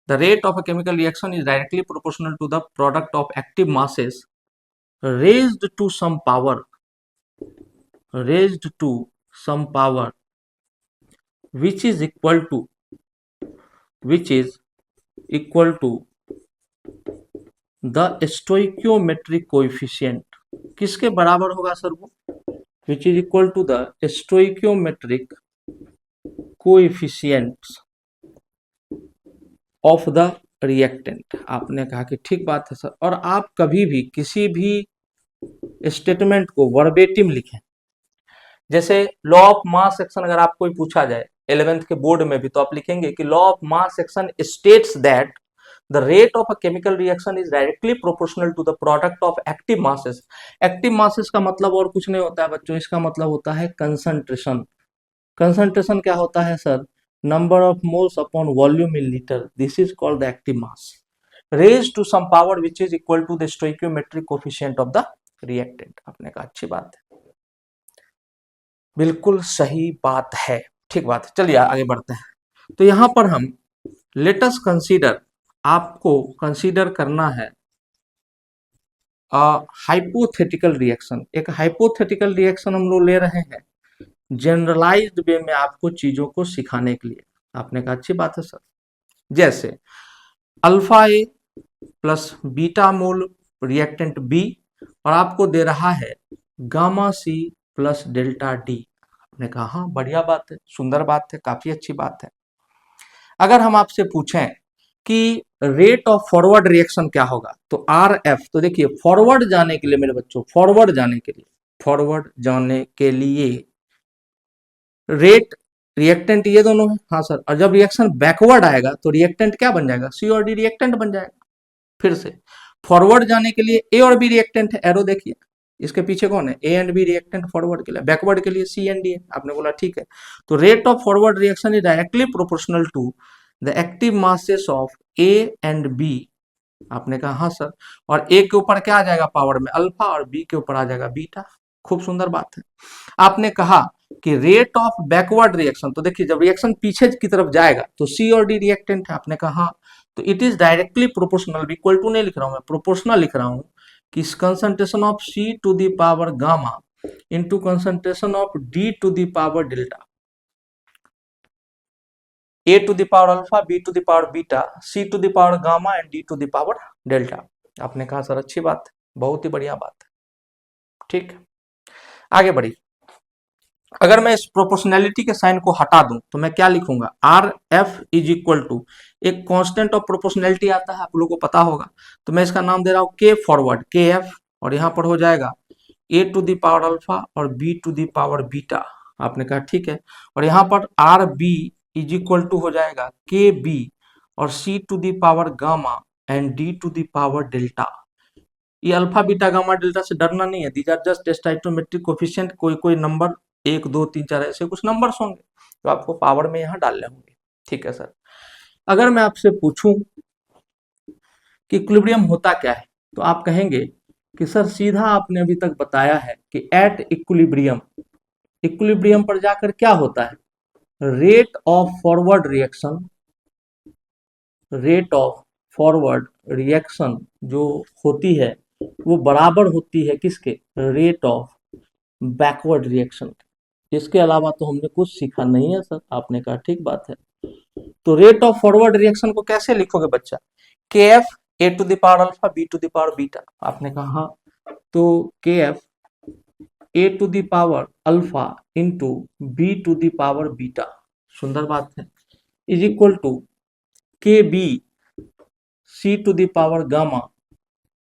The rate of a chemical reaction is directly proportional to the product of active masses raised to some power raised to some power which is equal to which is equal to the stoichiometric coefficient। किसके बराबर होगा sir वो? which is equal to the stoichiometric coefficients of the reactant। आपने कहा कि ठीक बात है सर। और आप कभी भी किसी भी स्टेटमेंट को वर्बेटिम लिखें, जैसे लॉ ऑफ मास एक्शन अगर आपको पूछा जाए 11th के बोर्ड में भी, तो आप लिखेंगे कि law of mass action states that the rate of a chemical reaction is directly proportional to the product of active masses. Active masses का मतलब और कुछ नहीं होता है बच्चों, इसका मतलब होता है कंसंट्रेशन। कंसंट्रेशन क्या होता है sir? Number of moles upon volume in litre, this is called the active mass raise to some power which is equal to the stoichiometric coefficient of the reactant. आपने कहा अच्छी बात है, बिल्कुल सही बात है, ठीक बात है। चलिए आगे बढ़ते हैं। तो यहां पर हम लेट अस कंसीडर, आपको कंसीडर करना है हाइपोथेटिकल रिएक्शन। एक हाइपोथेटिकल रिएक्शन हम लोग ले रहे हैं जनरलाइज्ड वे में आपको चीजों को सिखाने के लिए। आपने कहा अच्छी बात है सर। जैसे alpha A plus beta mole reactant B और आपको दे रहा है gamma C plus delta D. आपने कहा हाँ बढ़िया बात है, सुंदर बात है, काफी अच्छी बात है। अगर हम आपसे पूछें कि रेट ऑफ फॉरवर्ड रिएक्शन क्या होगा, तो आर एफ। तो देखिए फॉरवर्ड जाने के लिए मेरे बच्चों, फॉरवर्ड जाने के लिए रेट रिएक्टेंट ये दोनों है, हाँ सर। और जब रिएक्शन बैकवर्ड आएगा तो रिएक्टेंट क्या बन जाएगा? सी और डी रिएक्टेंट बन जाएगा। फिर से फॉरवर्ड जाने के लिए ए और बी रिएक्टेंट है, एरो देखिए इसके पीछे कौन है? A and B reactant forward के लिए। बैकवर्ड के लिए सी एंड डी है। आपने बोला ठीक है। तो rate of forward reaction is directly proportional to the active masses of A and B. आपने कहा हाँ सर। और ए के ऊपर क्या आ जाएगा पावर में? अल्फा, और बी के ऊपर आ जाएगा बीटा। खूब सुंदर बात है। आपने कहा कि रेट ऑफ बैकवर्ड रिएक्शन, तो देखिए जब रिएक्शन पीछे की तरफ जाएगा तो सी और डी रिएक्टेंट है। आपने कहा हाँ, तो it is directly proportional, equal to नहीं लिख रहा हूं मैं, प्रोपोर्शनल लिख रहा हूं कि concentration of C to the power gamma into concentration of D to the power delta. A to the power alpha, B to the power beta, C to the power gamma and D to the power delta. आपने कहा sir अच्छी बात है, बहुत ही बढ़िया बात है, ठीक। आगे बढ़ी। अगर मैं इस प्रोपोर्शनैलिटी के साइन को हटा दूं तो मैं क्या लिखूंगा? R F is equal to एक कांस्टेंट ऑफ प्रोपोर्शनैलिटी आता है, आप लोगों को पता होगा, तो मैं इसका नाम दे रहा हूं के फॉरवर्ड, के एफ। और यहां पर हो जाएगा A to the power alpha और B to the power beta. आपने कहा ठीक है। और यहां पर R B is equal to हो जाएगा के बी और C to the power gamma and D to the power delta. ये अल्फा बीटा गामा डेल्टा से डरना नहीं है, these are just stoichiometric coefficient. कोई कोई नंबर 1 2 3 4 ऐसे कुछ नंबर्स होंगे तो आपको पावर में यहाँ डालने होंगे, ठीक है सर। अगर मैं आपसे पूछूं कि इक्विलिब्रियम होता क्या है, तो आप कहेंगे कि सर सीधा आपने अभी तक बताया है कि एट इक्विलिब्रियम, इक्विलिब्रियम पर जाकर क्या होता है? Rate of forward reaction, rate of forward reaction जो होती है वो बराबर होती है किसके? Rate of backward reaction. इसके अलावा तो हमने कुछ सीखा नहीं है सर। आपने कहा ठीक बात है। तो रेट ऑफ फॉरवर्ड रिएक्शन को कैसे लिखोगे बच्चा? K F A to the power alpha B to the power beta. आपने कहा हाँ, तो K F A to the power alpha into B to the power beta, सुंदर बात है, is equal to K B C to the power gamma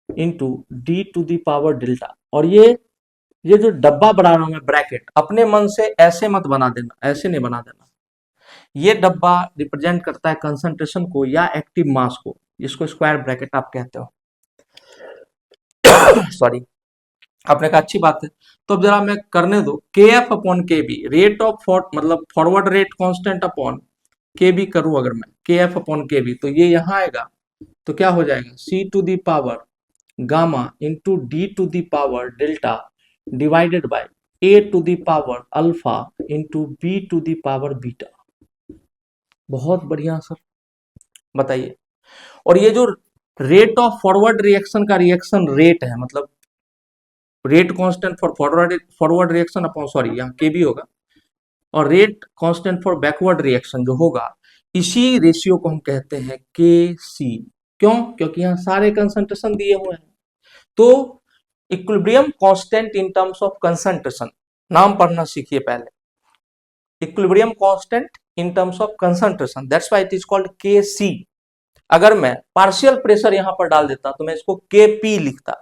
into D to the power delta. और ये जो डब्बा बना रहा हूं मैं ब्रैकेट, अपने मन से ऐसे मत बना देना, ऐसे नहीं बना देना। ये डब्बा रिप्रेजेंट करता है कंसंट्रेशन को या एक्टिव मास को, जिसको स्क्वायर ब्रैकेट आप कहते हो। सॉरी। आपने कहा अच्छी बात है। तो अब जरा मैं करने दो, के एफ अपॉन के बी, रेट ऑफ मतलब फॉरवर्ड रेट कांस्टेंट अपॉन के बी करूं अगर मैं, के एफ अपॉन के बी, तो ये यहां आएगा तो क्या हो जाएगा? C to the power gamma into D to the power delta divided by A to the power alpha into B to the power beta. बहुत बढ़िया सर, बताइए। और ये जो रेट ऑफ फॉरवर्ड रिएक्शन का रिएक्शन रेट है, मतलब rate constant for forward reaction upon, sorry यहाँ के भी होगा, और rate constant for backward reaction जो होगा, इसी रेशियो को हम कहते हैं के सी। क्यों? क्योंकि यहाँ सारे कंसंट्रेशन दिए हुए हैं। तो equilibrium constant in terms of concentration, नाम पढ़ना सीखिए पहले। Equilibrium constant in terms of concentration, that's why it is called के सी। अगर मैं पार्शियल प्रेशर यहां पर डाल देता तो मैं इसको के पी लिखता,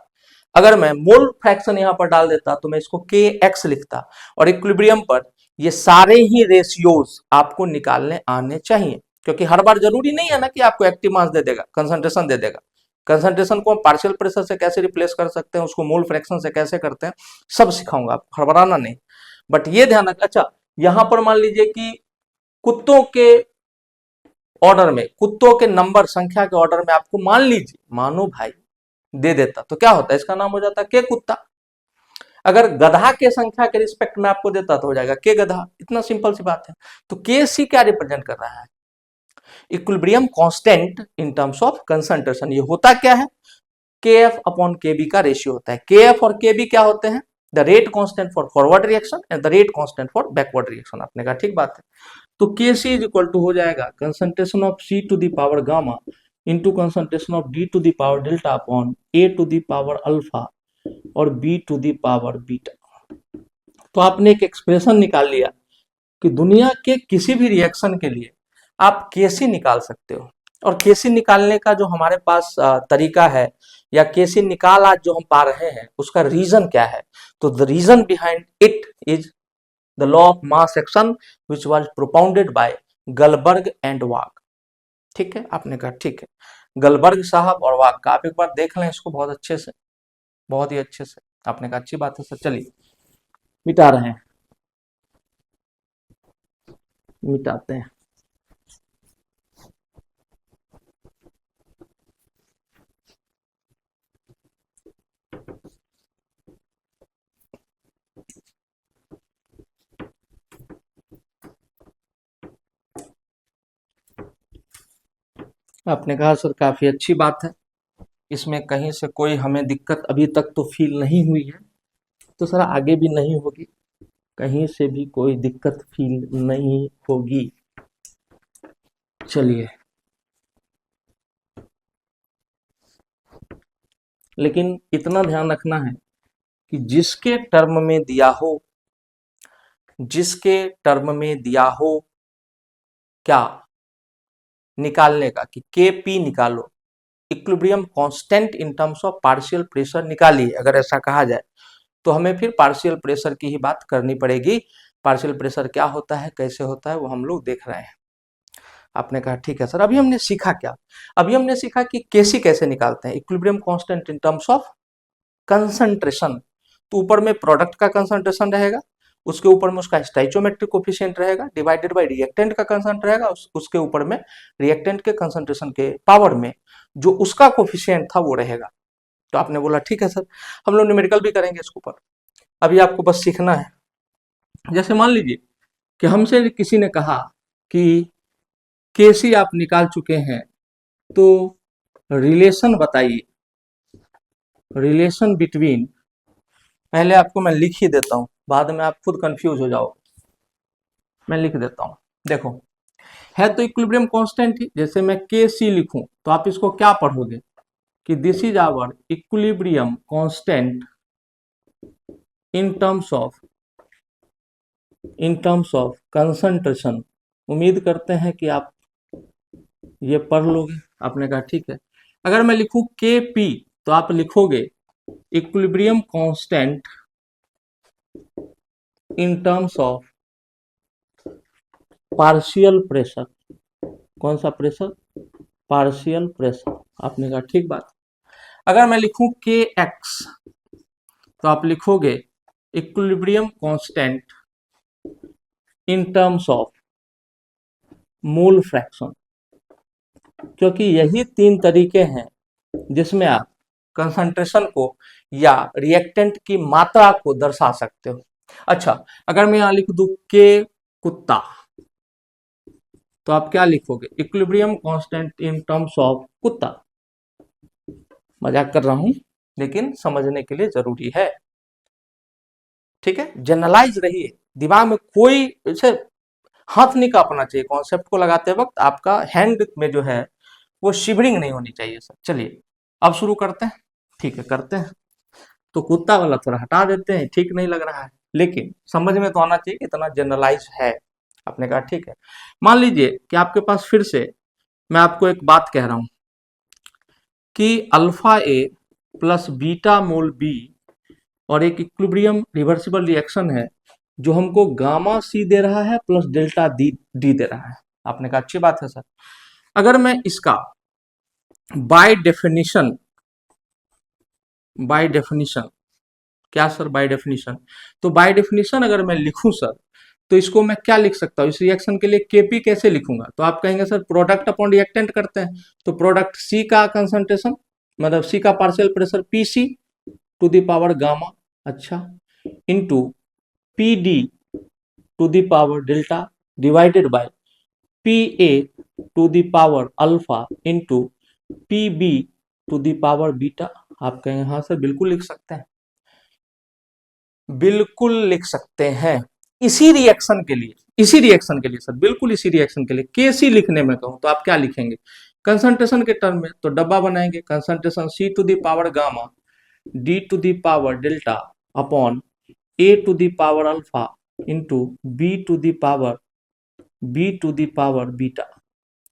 अगर मैं मोल फ्रैक्शन यहां पर डाल देता तो मैं इसको के एक्स लिखता। और इक्विलिब्रियम पर ये सारे ही रेशियोज आपको निकालने आने चाहिए, क्योंकि हर बार जरूरी नहीं है ना कि आपको एक्टिव मास दे देगा, कंसंट्रेशन दे देगा। कंसंट्रेशन को हम पार्शियल प्रेशर से कैसे रिप्लेस कर सकते हैं, उसको मोल फ्रैक्शन से कैसे करते हैं, सब सिखाऊंगा आपको, हड़बड़ाना नहीं। बट ये ध्यान रखना। अच्छा, यहां पर मान लीजिए कि कुत्तों के ऑर्डर में, कुत्तों के नंबर संख्या के ऑर्डर में आपको मान लीजिए, मानो भाई दे देता, तो क्या होता है, इसका नाम हो जाता के कुत्ता। अगर गधा के संख्या के रिस्पेक्ट में आपको देता तो हो जाएगा के गधा, इतना सिंपल सी बात है। तो के सी क्या रिप्रेजेंट कर रहा है? Equilibrium constant in terms of concentration. ये होता क्या है? के एफ अपॉन के बी का रेशियो होता है। के एफ और के बी क्या होते हैं? The rate constant for forward reaction and the rate constant for backward reaction. आपने कहा ठीक बात है। तो के सी इज इक्वल टू हो जाएगा concentration of C to the power gamma into concentration of D to the power delta upon A to the power alpha और B to the power beta. तो आपने एक एक्सप्रेशन निकाल लिया कि दुनिया के किसी भी रिएक्शन के लिए आप केसी निकाल सकते हो। और केसी निकालने का जो हमारे पास तरीका है, या केसी निकाल आज जो हम पा रहे हैं, उसका रीजन क्या है? तो the reason behind it is the law of mass action which was propounded by Guldberg and Waage. ठीक है, आपने कहा ठीक है, गलबर्ग साहब और वाग का आप एक बार देख लें इसको बहुत अच्छे से, बहुत ही अच्छे से। आपने कहा अच्छी बात है सर, चलिए मिटा रहे हैं, मिटाते हैं। आपने कहा सर काफी अच्छी बात है, इसमें कहीं से कोई हमें दिक्कत अभी तक तो फील नहीं हुई है, तो सर आगे भी नहीं होगी, कहीं से भी कोई दिक्कत फील नहीं होगी। चलिए, लेकिन इतना ध्यान रखना है कि जिसके टर्म में दिया हो, जिसके टर्म में दिया हो क्या निकालने का, कि के पी निकालो, equilibrium constant in terms of partial pressure निकालिए, अगर ऐसा कहा जाए तो हमें फिर पार्शियल प्रेशर की ही बात करनी पड़ेगी। पार्शियल प्रेशर क्या होता है, कैसे होता है, वो हम लोग देख रहे हैं। आपने कहा ठीक है सर। अभी हमने सीखा क्या? अभी हमने सीखा कि केसी कैसे निकालते हैं, equilibrium constant in terms of concentration. तो ऊपर में प्रोडक्ट का कंसंट्रेशन रहेगा, उसके ऊपर में उसका स्टोइचोमेट्रिक कोफिशिएंट रहेगा, डिवाइडेड बाय रिएक्टेंट का कंसंट्रेशन रहेगा, उसके ऊपर में रिएक्टेंट के कंसंट्रेशन के पावर में जो उसका कोफिशिएंट था वो रहेगा। तो आपने बोला ठीक है सर, हम लोग न्यूमेरिकल भी करेंगे इसके ऊपर। अभी आपको बस सीखना है। जैसे मान लीजिए कि हमसे किसी ने कहा कि केसी आप निकाल चुके हैं, तो रिलेशन बताइए, रिलेशन बिटवीन, पहले आपको मैं लिख ही देता हूं, बाद में आप खुद कंफ्यूज हो जाओ, मैं लिख देता हूं। देखो, है तो इक्विलिब्रियम कांस्टेंट ही, जैसे मैं के सी लिखूं तो आप इसको क्या पढ़ोगे कि this is our equilibrium constant in terms of, in terms of concentration. उम्मीद करते हैं कि आप ये पढ़ लोगे। आपने कहा ठीक है। अगर मैं लिखूं के पी तो आप लिखोगे equilibrium constant in terms of partial pressure. कौन सा प्रेशर? Partial pressure. आपने कहा ठीक बात। अगर मैं लिखूं के एक्स तो आप लिखोगे equilibrium constant in terms of mole fraction. क्योंकि यही तीन तरीके हैं जिसमें आप कंसंट्रेशन को या रिएक्टेंट की मात्रा को दर्शा सकते हो। अच्छा, अगर मैं यहां लिख दूं के कुत्ता तो आप क्या लिखोगे, equilibrium constant in terms of कुत्ता। मजाक कर रहा हूं, लेकिन समझने के लिए जरूरी है। ठीक है, जनरलाइज रहिए, दिमाग में कोई ऐसे हाथ नहीं कांपना चाहिए कॉन्सेप्ट को लगाते वक्त, आपका हैंड में जो है वो शिवरिंग नहीं होनी चाहिए सर। चलिए अब शुरू करते हैं। ठीक है, करते हैं। तो कुत्ता वाला थोड़ा हटा देते हैं, ठीक नहीं लग रहा है, लेकिन समझ में तो आना चाहिए, इतना जनरलाइज है। आपने कहा ठीक है, मान लीजिए कि आपके पास फिर से मैं आपको एक बात कह रहा हूं कि alpha A plus beta mole B और एक इक्विलिब्रियम रिवर्सिबल रिएक्शन है जो हमको गामा सी दे रहा है प्लस डेल्टा डी डी दे रहा है। आपने कहा अच्छी बात है सर। अगर मैं इसका बाय डेफिनेशन क्या सर बाय डेफिनेशन, तो बाय डेफिनेशन अगर मैं लिखूं सर, तो इसको मैं क्या लिख सकता हूं, इस रिएक्शन के लिए केपी कैसे लिखूंगा, तो आप कहेंगे सर प्रोडक्ट अपॉन रिएक्टेंट करते हैं, तो प्रोडक्ट सी का कंसंट्रेशन मतलब सी का partial pressure P C to the power gamma, अच्छा, into P D to the power delta divided by P A to the power alpha into P B to the power beta. आप कहेंगे हाँ sir बिल्कुल लिख सकते हैं, बिल्कुल लिख सकते हैं। इसी रिएक्शन के लिए सर, बिल्कुल इसी रिएक्शन के लिए केसी लिखने में कहूं तो आप क्या लिखेंगे, कंसंट्रेशन के टर्म में तो डब्बा बनाएंगे, concentration C to the power gamma D to the power delta upon A to the power alpha into B to the power beta.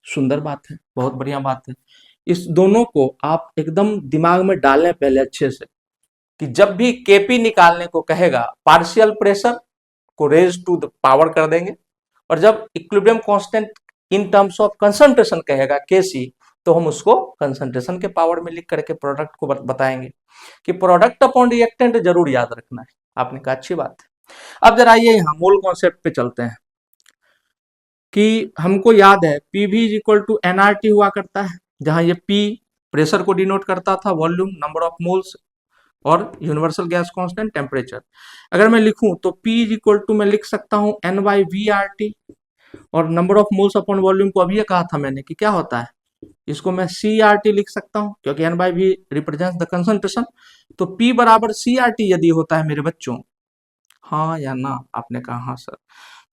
सुंदर बात है, बहुत बढ़िया बात है। इस दोनों को आप एकदम दिमाग में डालें पहले अच्छे से, कि जब भी केपी निकालने को कहेगा पार्शियल प्रेशर को रेज टू द पावर कर देंगे, और जब equilibrium constant in terms of concentration कहेगा केसी, तो हम उसको कंसंट्रेशन के पावर में लिख करके प्रोडक्ट को बताएंगे कि प्रोडक्ट अपॉन रिएक्टेंट जरूर याद रखना है। आपने कहा अच्छी बात है। अब जरा ये यहाँ मूल कॉन्सेप्ट पे चलते हैं कि हमको याद है P V is equal to NRT हुआ करता है, जहां ये पी प्रेशर को डिनोट करता था, वॉल्यूम नंबर ऑफ मोल्स और यूनिवर्सल गैस कांस्टेंट टेम्परेचर। अगर मैं लिखूं तो P इज इक्वल टू मैं लिख सकता हूं N by V R T, और number of moles upon volume को अभी ये कहा था मैंने कि क्या होता है, इसको मैं सी आर टी लिख सकता हूं क्योंकि N by V represents the concentration. तो P बराबर सी आर टी यदि होता है मेरे बच्चों, हाँ या ना, आपने कहा हाँ सर,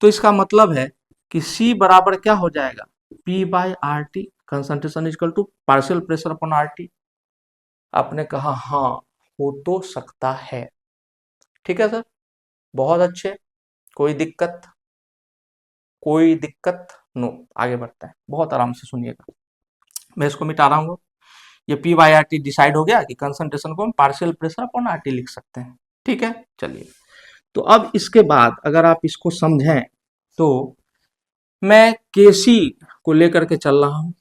तो इसका मतलब है कि C बराबर क्या हो जाएगा, P by R T, concentration is equal to partial pressure upon R T. आपने कहा हाँ हो तो सकता है, ठीक है सर, बहुत अच्छे, कोई दिक्कत, कोई दिक्कत नो। आगे बढ़ते हैं, बहुत आराम से सुनिएगा, मैं इसको मिटा रहा हूँ। ये P by R T decide हो गया कि कंसंट्रेशन को हम partial pressure upon R T लिख सकते हैं, ठीक है। चलिए, तो अब इसके बाद अगर आप इसको समझें तो मैं केसी को लेकर के चल रहा हूं,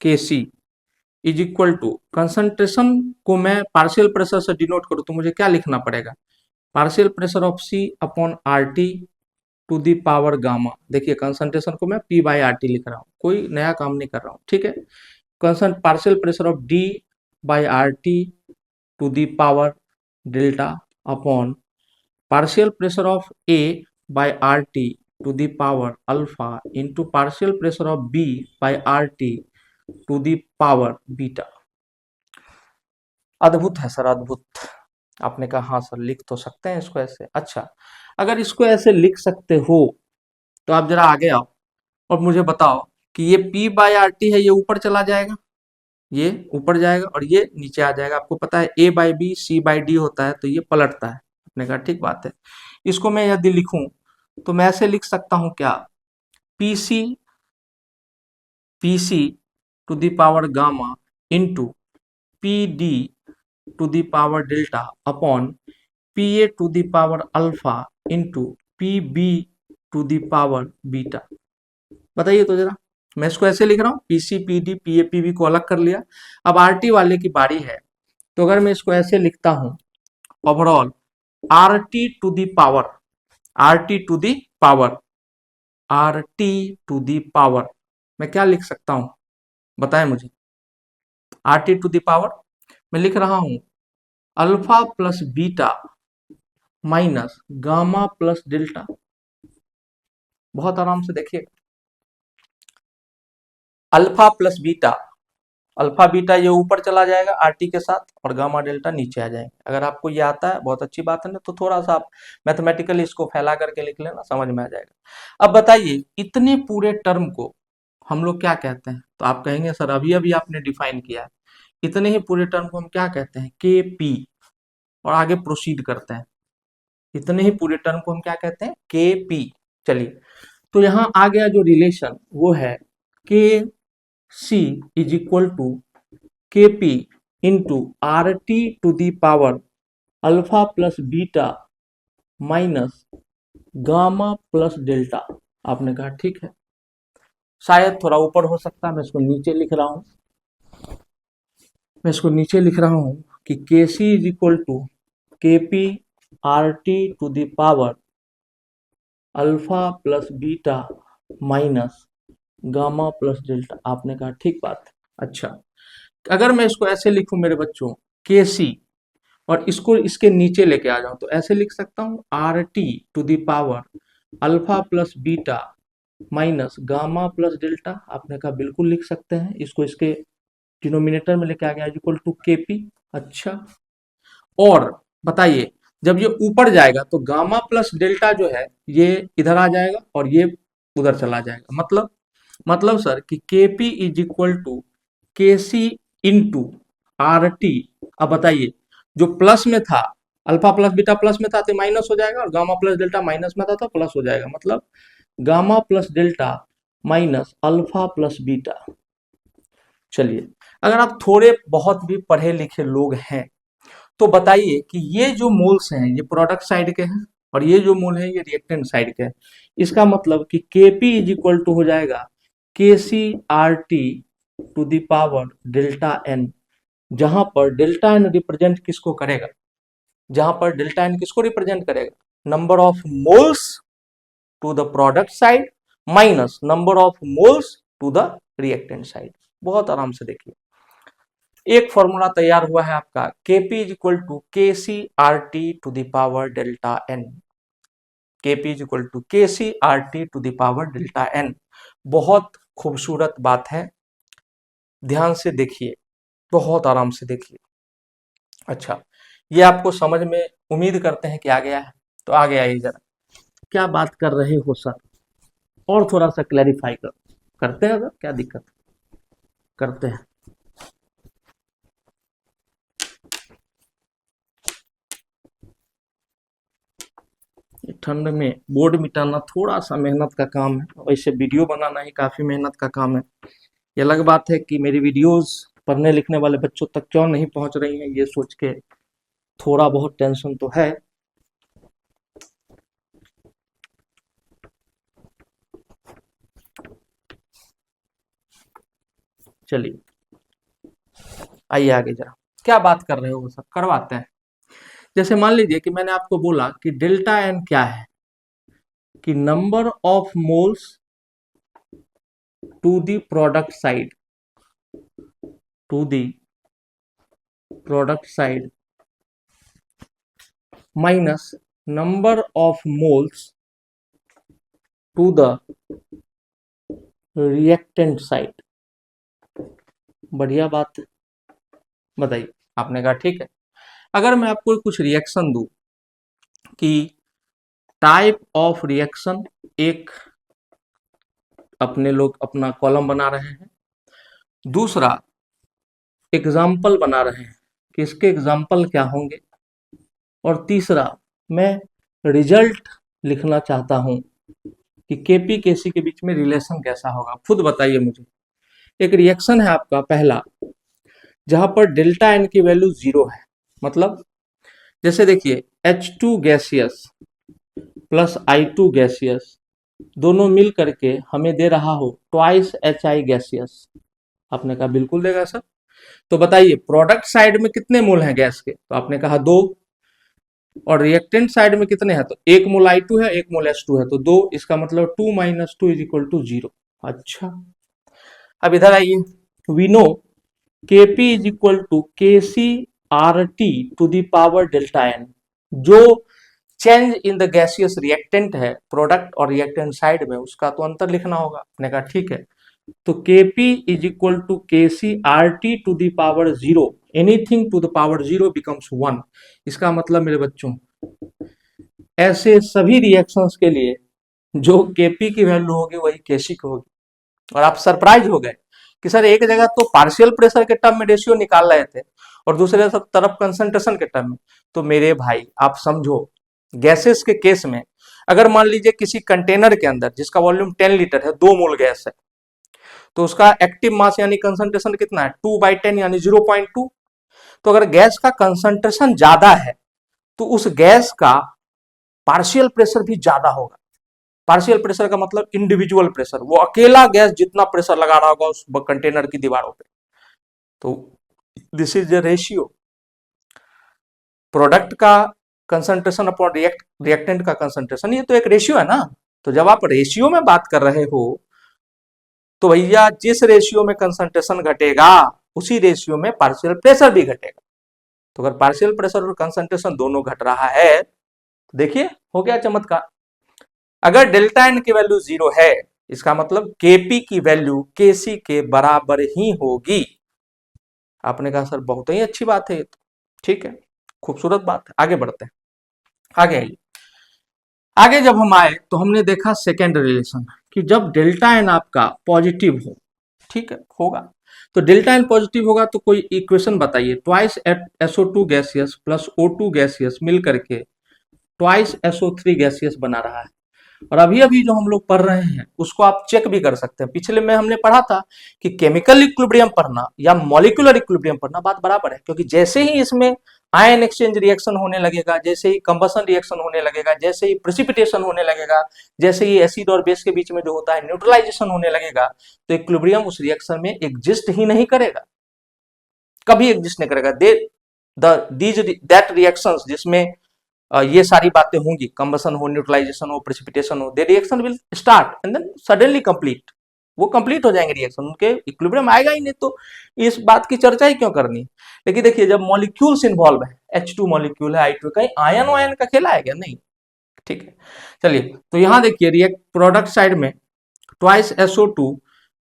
केसी इज इक्वल टू कंसंट्रेशन को मैं पार्शियल प्रेशर से डिनोट करूं तो मुझे क्या लिखना पड़ेगा, partial pressure of C upon R T to the power gamma. देखिए कंसंट्रेशन को मैं पी बाई आर टी लिख रहा हूँ, कोई नया काम नहीं कर रहा हूँ, ठीक है। कंसंट partial pressure of D by R T to the power delta upon partial pressure of A by R T to the power alpha into partial pressure of B by R T to the power beta. अद्भुत है sir, अद्भुत। आपने कहा हाँ sir लिख तो सकते हैं इसको ऐसे, अच्छा अगर इसको ऐसे लिख सकते हो तो आप जरा आगे आओ और मुझे बताओ कि ये P बाई आर टी है, ये ऊपर चला जाएगा, ये ऊपर जाएगा और ये नीचे आ जाएगा। आपको पता है A by B C by D होता है, तो ये पलटता है। आपने कहा ठीक बात है। इसको मैं यदि लिखूं तो मैं ऐसे लिख सकता हूं क्या, P C to the power gamma into P D to the power delta upon P A to the power alpha into P B to the power beta. बताइए तो जरा, मैं इसको ऐसे लिख रहा हूँ, PC P D P A P B को अलग कर लिया। अब आर टी वाले की बारी है, तो अगर मैं इसको ऐसे लिखता हूं, overall R T to the power, R T to the power, R T to the power, मैं क्या लिख सकता हूं बताएं मुझे, R T to the power मैं लिख रहा हूं alpha plus beta minus gamma plus delta. बहुत आराम से देखिए, alpha plus beta, alpha beta ये ऊपर चला जाएगा आरटी के साथ और गामा डेल्टा नीचे आ जाएंगे। अगर आपको ये आता है बहुत अच्छी बात है, ना तो थोड़ा सा आप मैथमेटिकली इसको फैला करके लिख लेना, समझ में आ जाएगा। अब बताइए इतने पूरे टर्म को हम लोग क्या कहते हैं? तो आप कहेंगे सर अभी अभी आपने डिफाइन किया है, इतने ही पूरे टर्म को हम क्या कहते हैं? के पी। और आगे प्रोसीड करते हैं, इतने ही पूरे टर्म को हम क्या कहते हैं? के पी। चलिए, तो यहाँ आ गया जो रिलेशन वो है K C is equal to K P into R T to the power alpha plus beta minus gamma plus delta. आपने कहा ठीक है, शायद थोड़ा ऊपर हो सकता है, मैं इसको नीचे लिख रहा हूं, कि K C is equal to K P R T to the power alpha plus beta minus gamma plus delta. आपने कहा ठीक बात है। अच्छा, अगर मैं इसको ऐसे लिखूं मेरे बच्चों, के सी और इसको इसके नीचे लेके आ जाऊं तो ऐसे लिख सकता हूं R T to the power alpha plus beta minus gamma plus delta. आपने कहा बिल्कुल लिख सकते हैं, इसको इसके डिनोमिनेटर में लेके आ गया इक्वल टू के पी। अच्छा, और बताइए जब ये ऊपर जाएगा तो गामा प्लस डेल्टा जो है ये इधर आ जाएगा और ये उधर चला जाएगा। मतलब सर कि के पी इज इक्वल टू के सी इंटू आर टी। अब बताइए जो प्लस में था, अल्फा प्लस बीटा प्लस में था तो माइनस हो जाएगा, और गामा प्लस डेल्टा माइनस में था तो प्लस हो जाएगा। मतलब gamma plus delta minus alpha plus beta. चलिए, अगर आप थोड़े बहुत भी पढ़े लिखे लोग हैं तो बताइए कि ये जो मोल्स हैं ये प्रोडक्ट साइड के हैं और ये जो मोल है ये रिएक्टेंट साइड के हैं। इसका मतलब कि Kp इज इक्वल टू हो जाएगा KCRT to the power delta N, जहां पर डेल्टा एन रिप्रेजेंट किसको करेगा? Number of moles to the product side minus number of moles to the reactant side. बहुत आराम से देखिए, एक फॉर्मूला तैयार हुआ है आपका, Kp is equal to KCRT to the power delta N. Kp is equal to KCRT to the power delta N. बहुत खूबसूरत बात है, ध्यान से देखिए, बहुत आराम से देखिए। अच्छा, ये आपको समझ में उम्मीद करते हैं कि आ गया है, तो आगे आइए जरा, क्या बात कर रहे हो सर? और थोड़ा सा क्लैरिफाई करते हैं सर, क्या दिक्कत? करते हैं। ठंड में बोर्ड मिटाना थोड़ा सा मेहनत का काम है, वैसे वीडियो बनाना ही काफी मेहनत का काम है। ये अलग बात है कि मेरी वीडियोस पढ़ने लिखने वाले बच्चों तक क्यों नहीं पहुंच रही हैं, ये सोच के थोड़ा बहुत टेंशन तो है। चलिए आइए आगे जरा, क्या बात कर रहे हो वो सब करवाते हैं। जैसे मान लीजिए कि मैंने आपको बोला कि डेल्टा एन क्या है, कि number of moles to the product side, minus number of moles to the reactant side. बढ़िया बात है, बताइए। आपने कहा ठीक है, अगर मैं आपको कुछ रिएक्शन दूं कि टाइप ऑफ रिएक्शन, एक अपने लोग अपना कॉलम बना रहे हैं, दूसरा एग्जाम्पल बना रहे हैं कि इसके एग्जाम्पल क्या होंगे, और तीसरा मैं रिजल्ट लिखना चाहता हूं कि केपी केसी के बीच में रिलेशन कैसा होगा। खुद बताइए मुझे। एक रिएक्शन है आपका पहला, जहां पर डेल्टा एन की वैल्यू 0 है, मतलब जैसे देखिए H2 gaseous plus I2 gaseous दोनों मिल करके हमें दे रहा हो ट्वाइस HI गैसियस। आपने कहा बिल्कुल देगा सर। तो बताइए प्रोडक्ट साइड में कितने मोल हैं गैस के? तो आपने कहा 2, और रिएक्टेंट साइड में कितने हैं? तो 1 मोल I2 है, 1 मोल H2 है, तो 2। इसका मतलब 2 माइनस 2 इज इक्वल टू 0। अच्छा, अब इधर आइए, we know Kp is equal to KCRT to the power delta n. जो change in the gaseous reactant है प्रोडक्ट और रिएक्टेंट साइड में, उसका तो अंतर लिखना होगा। आपने कहा ठीक है, तो Kp is equal to KC RT to the power 0, anything to the power 0 becomes 1। इसका मतलब मेरे बच्चों, ऐसे सभी रिएक्शंस के लिए जो Kp की वैल्यू होगी वही Kc की होगी। और आप सरप्राइज हो गए कि सर एक जगह तो पार्शियल प्रेशर के टर्म में रेशियो निकाल रहे थे और दूसरे तरफ कंसंट्रेशन के टर्म में। तो मेरे भाई आप समझो, गैसेस के केस में अगर मान लीजिए किसी कंटेनर के अंदर जिसका वॉल्यूम 10 लीटर है, 2 मोल गैस है, तो उसका एक्टिव मास यानी कंसंट्रेशन कितना है, 2/10 यानी 0.2। तो अगर गैस का कंसंट्रेशन ज्यादा है तो उस गैस का पार्शियल प्रेशर भी ज्यादा होगा। पार्शियल प्रेशर का मतलब इंडिविजुअल प्रेशर, वो अकेला गैस जितना प्रेशर लगा रहा होगा उस कंटेनर की दीवारों पे। तो this is the ratio, product का कंसंट्रेशन अपॉन रिएक्टेंट का कंसंट्रेशन, ये तो एक रेशियो है ना। तो जब आप रेशियो में बात कर रहे हो तो भैया जिस रेशियो में कंसंट्रेशन घटेगा उसी रेशियो में पार्शियल प्रेशर भी घटेगा। तो अगर पार्शियल प्रेशर और कंसंट्रेशन दोनों घट रहा है तो देखिए हो गया चमत्कार। अगर डेल्टा एन की वैल्यू 0 है, इसका मतलब Kp की वैल्यू Kc के बराबर ही होगी। आपने कहा सर बहुत ही अच्छी बात है ये तो, ठीक है, खूबसूरत बात है, आगे बढ़ते हैं। आगे आइए, आगे जब हम आए तो हमने देखा सेकेंड रिलेशन कि जब डेल्टा एन आपका पॉजिटिव हो, ठीक है, होगा, तो डेल्टा एन पॉजिटिव होगा तो कोई इक्वेशन बताइए, twice SO2 gaseous plus O2 gaseous मिल करके ट्वाइस SO3 गैसियस बना रहा है। और अभी अभी जो हम लोग पढ़ रहे हैं उसको आप चेक भी कर सकते हैं। पिछले में हमने पढ़ा था कि केमिकल इक्विलिब्रियम पढ़ना या मॉलिक्यूलर इक्विलिब्रियम पढ़ना बात बराबर है, क्योंकि जैसे ही इसमें आयन एक्सचेंज रिएक्शन होने लगेगा, जैसे ही कंबसन रिएक्शन होने लगेगा, जैसे ही प्रेसिपिटेशन होने लगेगा, जैसे ही एसिड और बेस के बीच में जो होता है न्यूट्रलाइजेशन होने लगेगा, तो इक्विलिब्रियम उस रिएक्शन में एग्जिस्ट ही नहीं करेगा, कभी एग्जिस्ट नहीं करेगा। दैट रिएक्शंस जिसमें ये सारी बातें होंगी, कंबसन हो, न्यूट्रलाइजेशन हो, प्रेसिपिटेशन हो, they reaction will start and then suddenly complete, वो कंप्लीट हो जाएंगे रिएक्शन, उनके इक्विलिब्रियम आएगा ही नहीं, तो इस बात की चर्चा ही क्यों करनी। लेकिन देखिए जब मॉलिक्यूल्स इन्वॉल्व है, H2 मॉलिक्यूल है, I2, कहीं आयन वायन का खेला है क्या, नहीं, ठीक है। चलिए तो यहां देखिए रिएक्ट प्रोडक्ट साइड में ट्वाइस SO2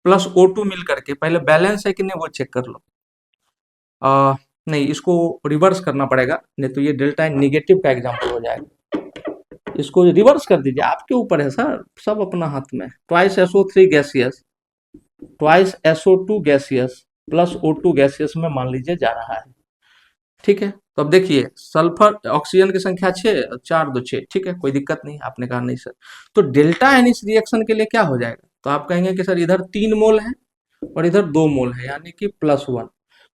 प्लस O2 मिल करके, पहले बैलेंस है कि नहीं वो चेक कर लो। नहीं, इसको रिवर्स करना पड़ेगा, नहीं तो ये डेल्टा निगेटिव का एग्जाम्पल हो जाएगा। इसको रिवर्स कर दीजिए, आपके ऊपर है सर, सब अपना हाथ में। Twice SO3 gaseous twice SO2 gaseous plus O2 gaseous में मान लीजिए जा रहा है, ठीक है। तो अब देखिए सल्फर ऑक्सीजन की संख्या 6, 4 2 6, ठीक है, कोई दिक्कत नहीं। आपने कहा नहीं सर, तो डेल्टा एन इस रिएक्शन के लिए क्या हो जाएगा, तो आप कहेंगे कि सर इधर 3 मोल है और इधर 2 मोल है, यानी कि +1।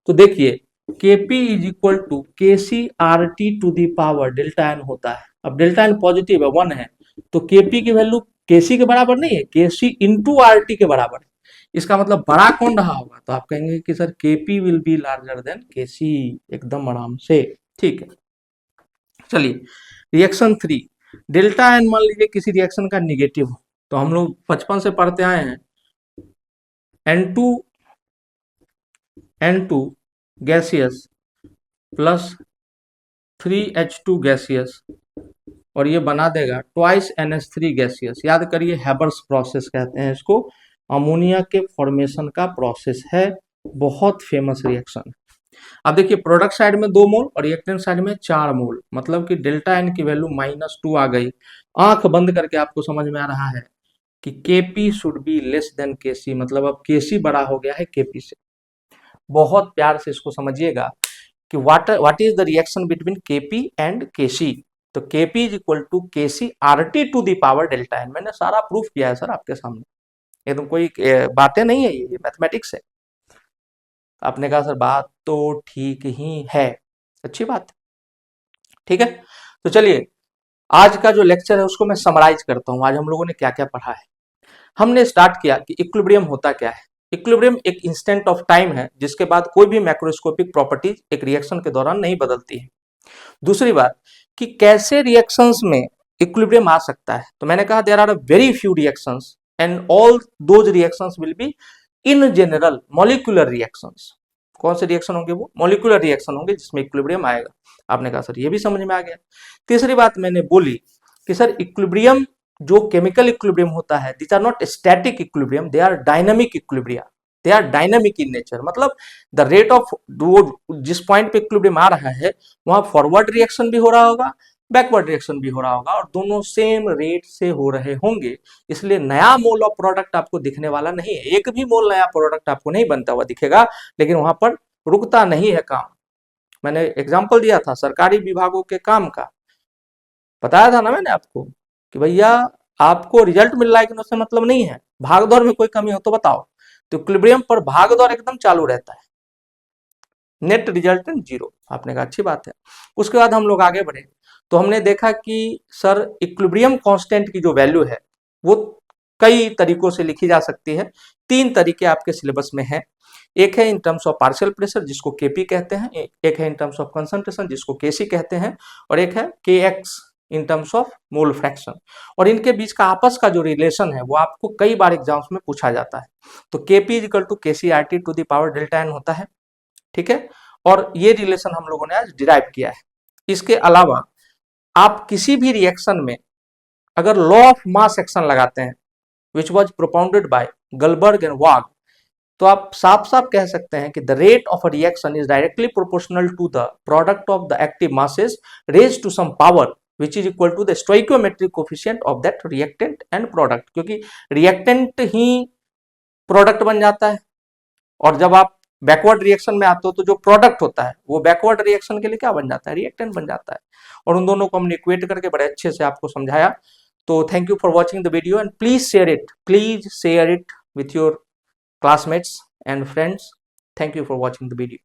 तो देखिए Kp is equal to KCRT to the power delta N होता है। अब डेल्टा एन पॉजिटिव है, 1 है, तो Kp की वैल्यू Kc के बराबर नहीं है, Kc इंटू RT के बराबर है। इसका मतलब बड़ा कौन रहा होगा, तो आप कहेंगे कि sir Kp will be larger than Kc, एकदम आराम से, ठीक है। चलिए रिएक्शन 3, डेल्टा एन मान लीजिए किसी रिएक्शन का निगेटिव हो, तो हम लोग बचपन से पढ़ते आए हैं N2 gaseous plus 3H2 gaseous और ये बना देगा ट्वाइस NH3 गैसियस। याद करिए हैबर्स प्रोसेस कहते हैं इसको, अमोनिया के फॉर्मेशन का प्रोसेस है, बहुत फेमस रिएक्शन है। अब देखिए प्रोडक्ट साइड में 2 मोल और रिएक्टेंट साइड में 4 मोल, मतलब कि डेल्टा एन की वैल्यू -2 आ गई। आंख बंद करके आपको समझ में आ रहा है कि Kp should be less than Kc, मतलब अब Kc बड़ा हो गया है Kp से। बहुत प्यार से इसको समझिएगा कि what is the reaction between Kp and Kc। तो Kp is equal to KCRT to the power delta n. मैंने सारा प्रूफ किया है सर आपके सामने, एकदम कोई बातें नहीं है, ये मैथमेटिक्स है। आपने कहा सर बात तो ठीक ही है, अच्छी बात है, ठीक है। तो चलिए आज का जो लेक्चर है उसको मैं समराइज करता हूं। आज हम लोगों ने क्या क्या पढ़ा है। हमने स्टार्ट किया कि इक्विलिब्रियम होता क्या है। इक्विलिब्रियम एक इंस्टेंट ऑफ टाइम है जिसके बाद कोई भी मैक्रोस्कोपिक प्रॉपर्टीज एक रिएक्शन के दौरान नहीं बदलती है। दूसरी बात कि कैसे रिएक्शंस में इक्विलिब्रियम आ सकता है, तो मैंने कहा there are very few reactions and all those reactions will be in general molecular reactions. कौन से रिएक्शन होंगे, वो मॉलिक्यूलर रिएक्शन होंगे जिसमें इक्विलिब्रियम आएगा। आपने कहा सर ये भी समझ में आ गया। तीसरी बात मैंने बोली कि सर इक्विलिब्रियम जो केमिकल इक्विलिब्रियम होता है, these are not static equilibrium, they are dynamic equilibria, they are dynamic in nature. मतलब द रेट ऑफ जिस पॉइंट पे इक्विलिब्रियम आ रहा है वहां फॉरवर्ड रिएक्शन भी हो रहा होगा, बैकवर्ड रिएक्शन भी हो रहा होगा, और दोनों सेम रेट से हो रहे होंगे। इसलिए नया मोल ऑफ प्रोडक्ट आपको दिखने वाला नहीं है, एक भी मोल नया प्रोडक्ट आपको नहीं बनता हुआ दिखेगा, लेकिन वहां पर रुकता नहीं है काम। मैंने एग्जाम्पल दिया था सरकारी विभागों के काम का, बताया था ना मैंने आपको कि भैया आपको रिजल्ट मिल रहा है कि उससे मतलब नहीं है, भाग दौड़ में कोई कमी हो तो बताओ। तो इक्विलिब्रियम पर भाग दौड़ एकदम चालू रहता है, नेट रिजल्टेंट जीरो। आपने कहा अच्छी बात है। उसके बाद हम लोग आगे बढ़े तो हमने देखा कि सर इक्विलिब्रियम कांस्टेंट की जो वैल्यू है वो कई तरीकों से लिखी जा सकती है। तीन तरीके आपके सिलेबस में है। एक है इन टर्म्स ऑफ पार्शियल प्रेशर जिसको केपी कहते हैं, एक है इन टर्म्स ऑफ कंसंट्रेशन जिसको केसी कहते हैं, और एक है के x in terms of mole fraction. और इनके बीच का आपस का जो रिलेशन है वो आपको कई बार एग्जाम्स में पूछा जाता है। तो KP is equal to KC R T to the power delta N होता है, ठीक है। और ये रिलेशन हम लोगों ने आज डिराइव किया है। इसके अलावा आप किसी भी रिएक्शन में अगर लॉ ऑफ मास एक्शन लगाते हैं which was propounded by Guldberg and Waage, तो आप साफ साफ कह सकते हैं कि the rate of a reaction is directly proportional to the product of the active masses raise to some power which is equal to the stoichiometric coefficient of that reactant and product. क्योंकि reactant ही product बन जाता है, और जब आप backward reaction में आते हो तो जो प्रोडक्ट होता है वो बैकवर्ड रिएक्शन के लिए क्या बन जाता है, रिएक्टेंट बन जाता है। और उन दोनों को हमने इक्वेट करके बड़े अच्छे से आपको समझाया। तो thank you for watching the video and please share it with your classmates and friends. Thank you for watching the video.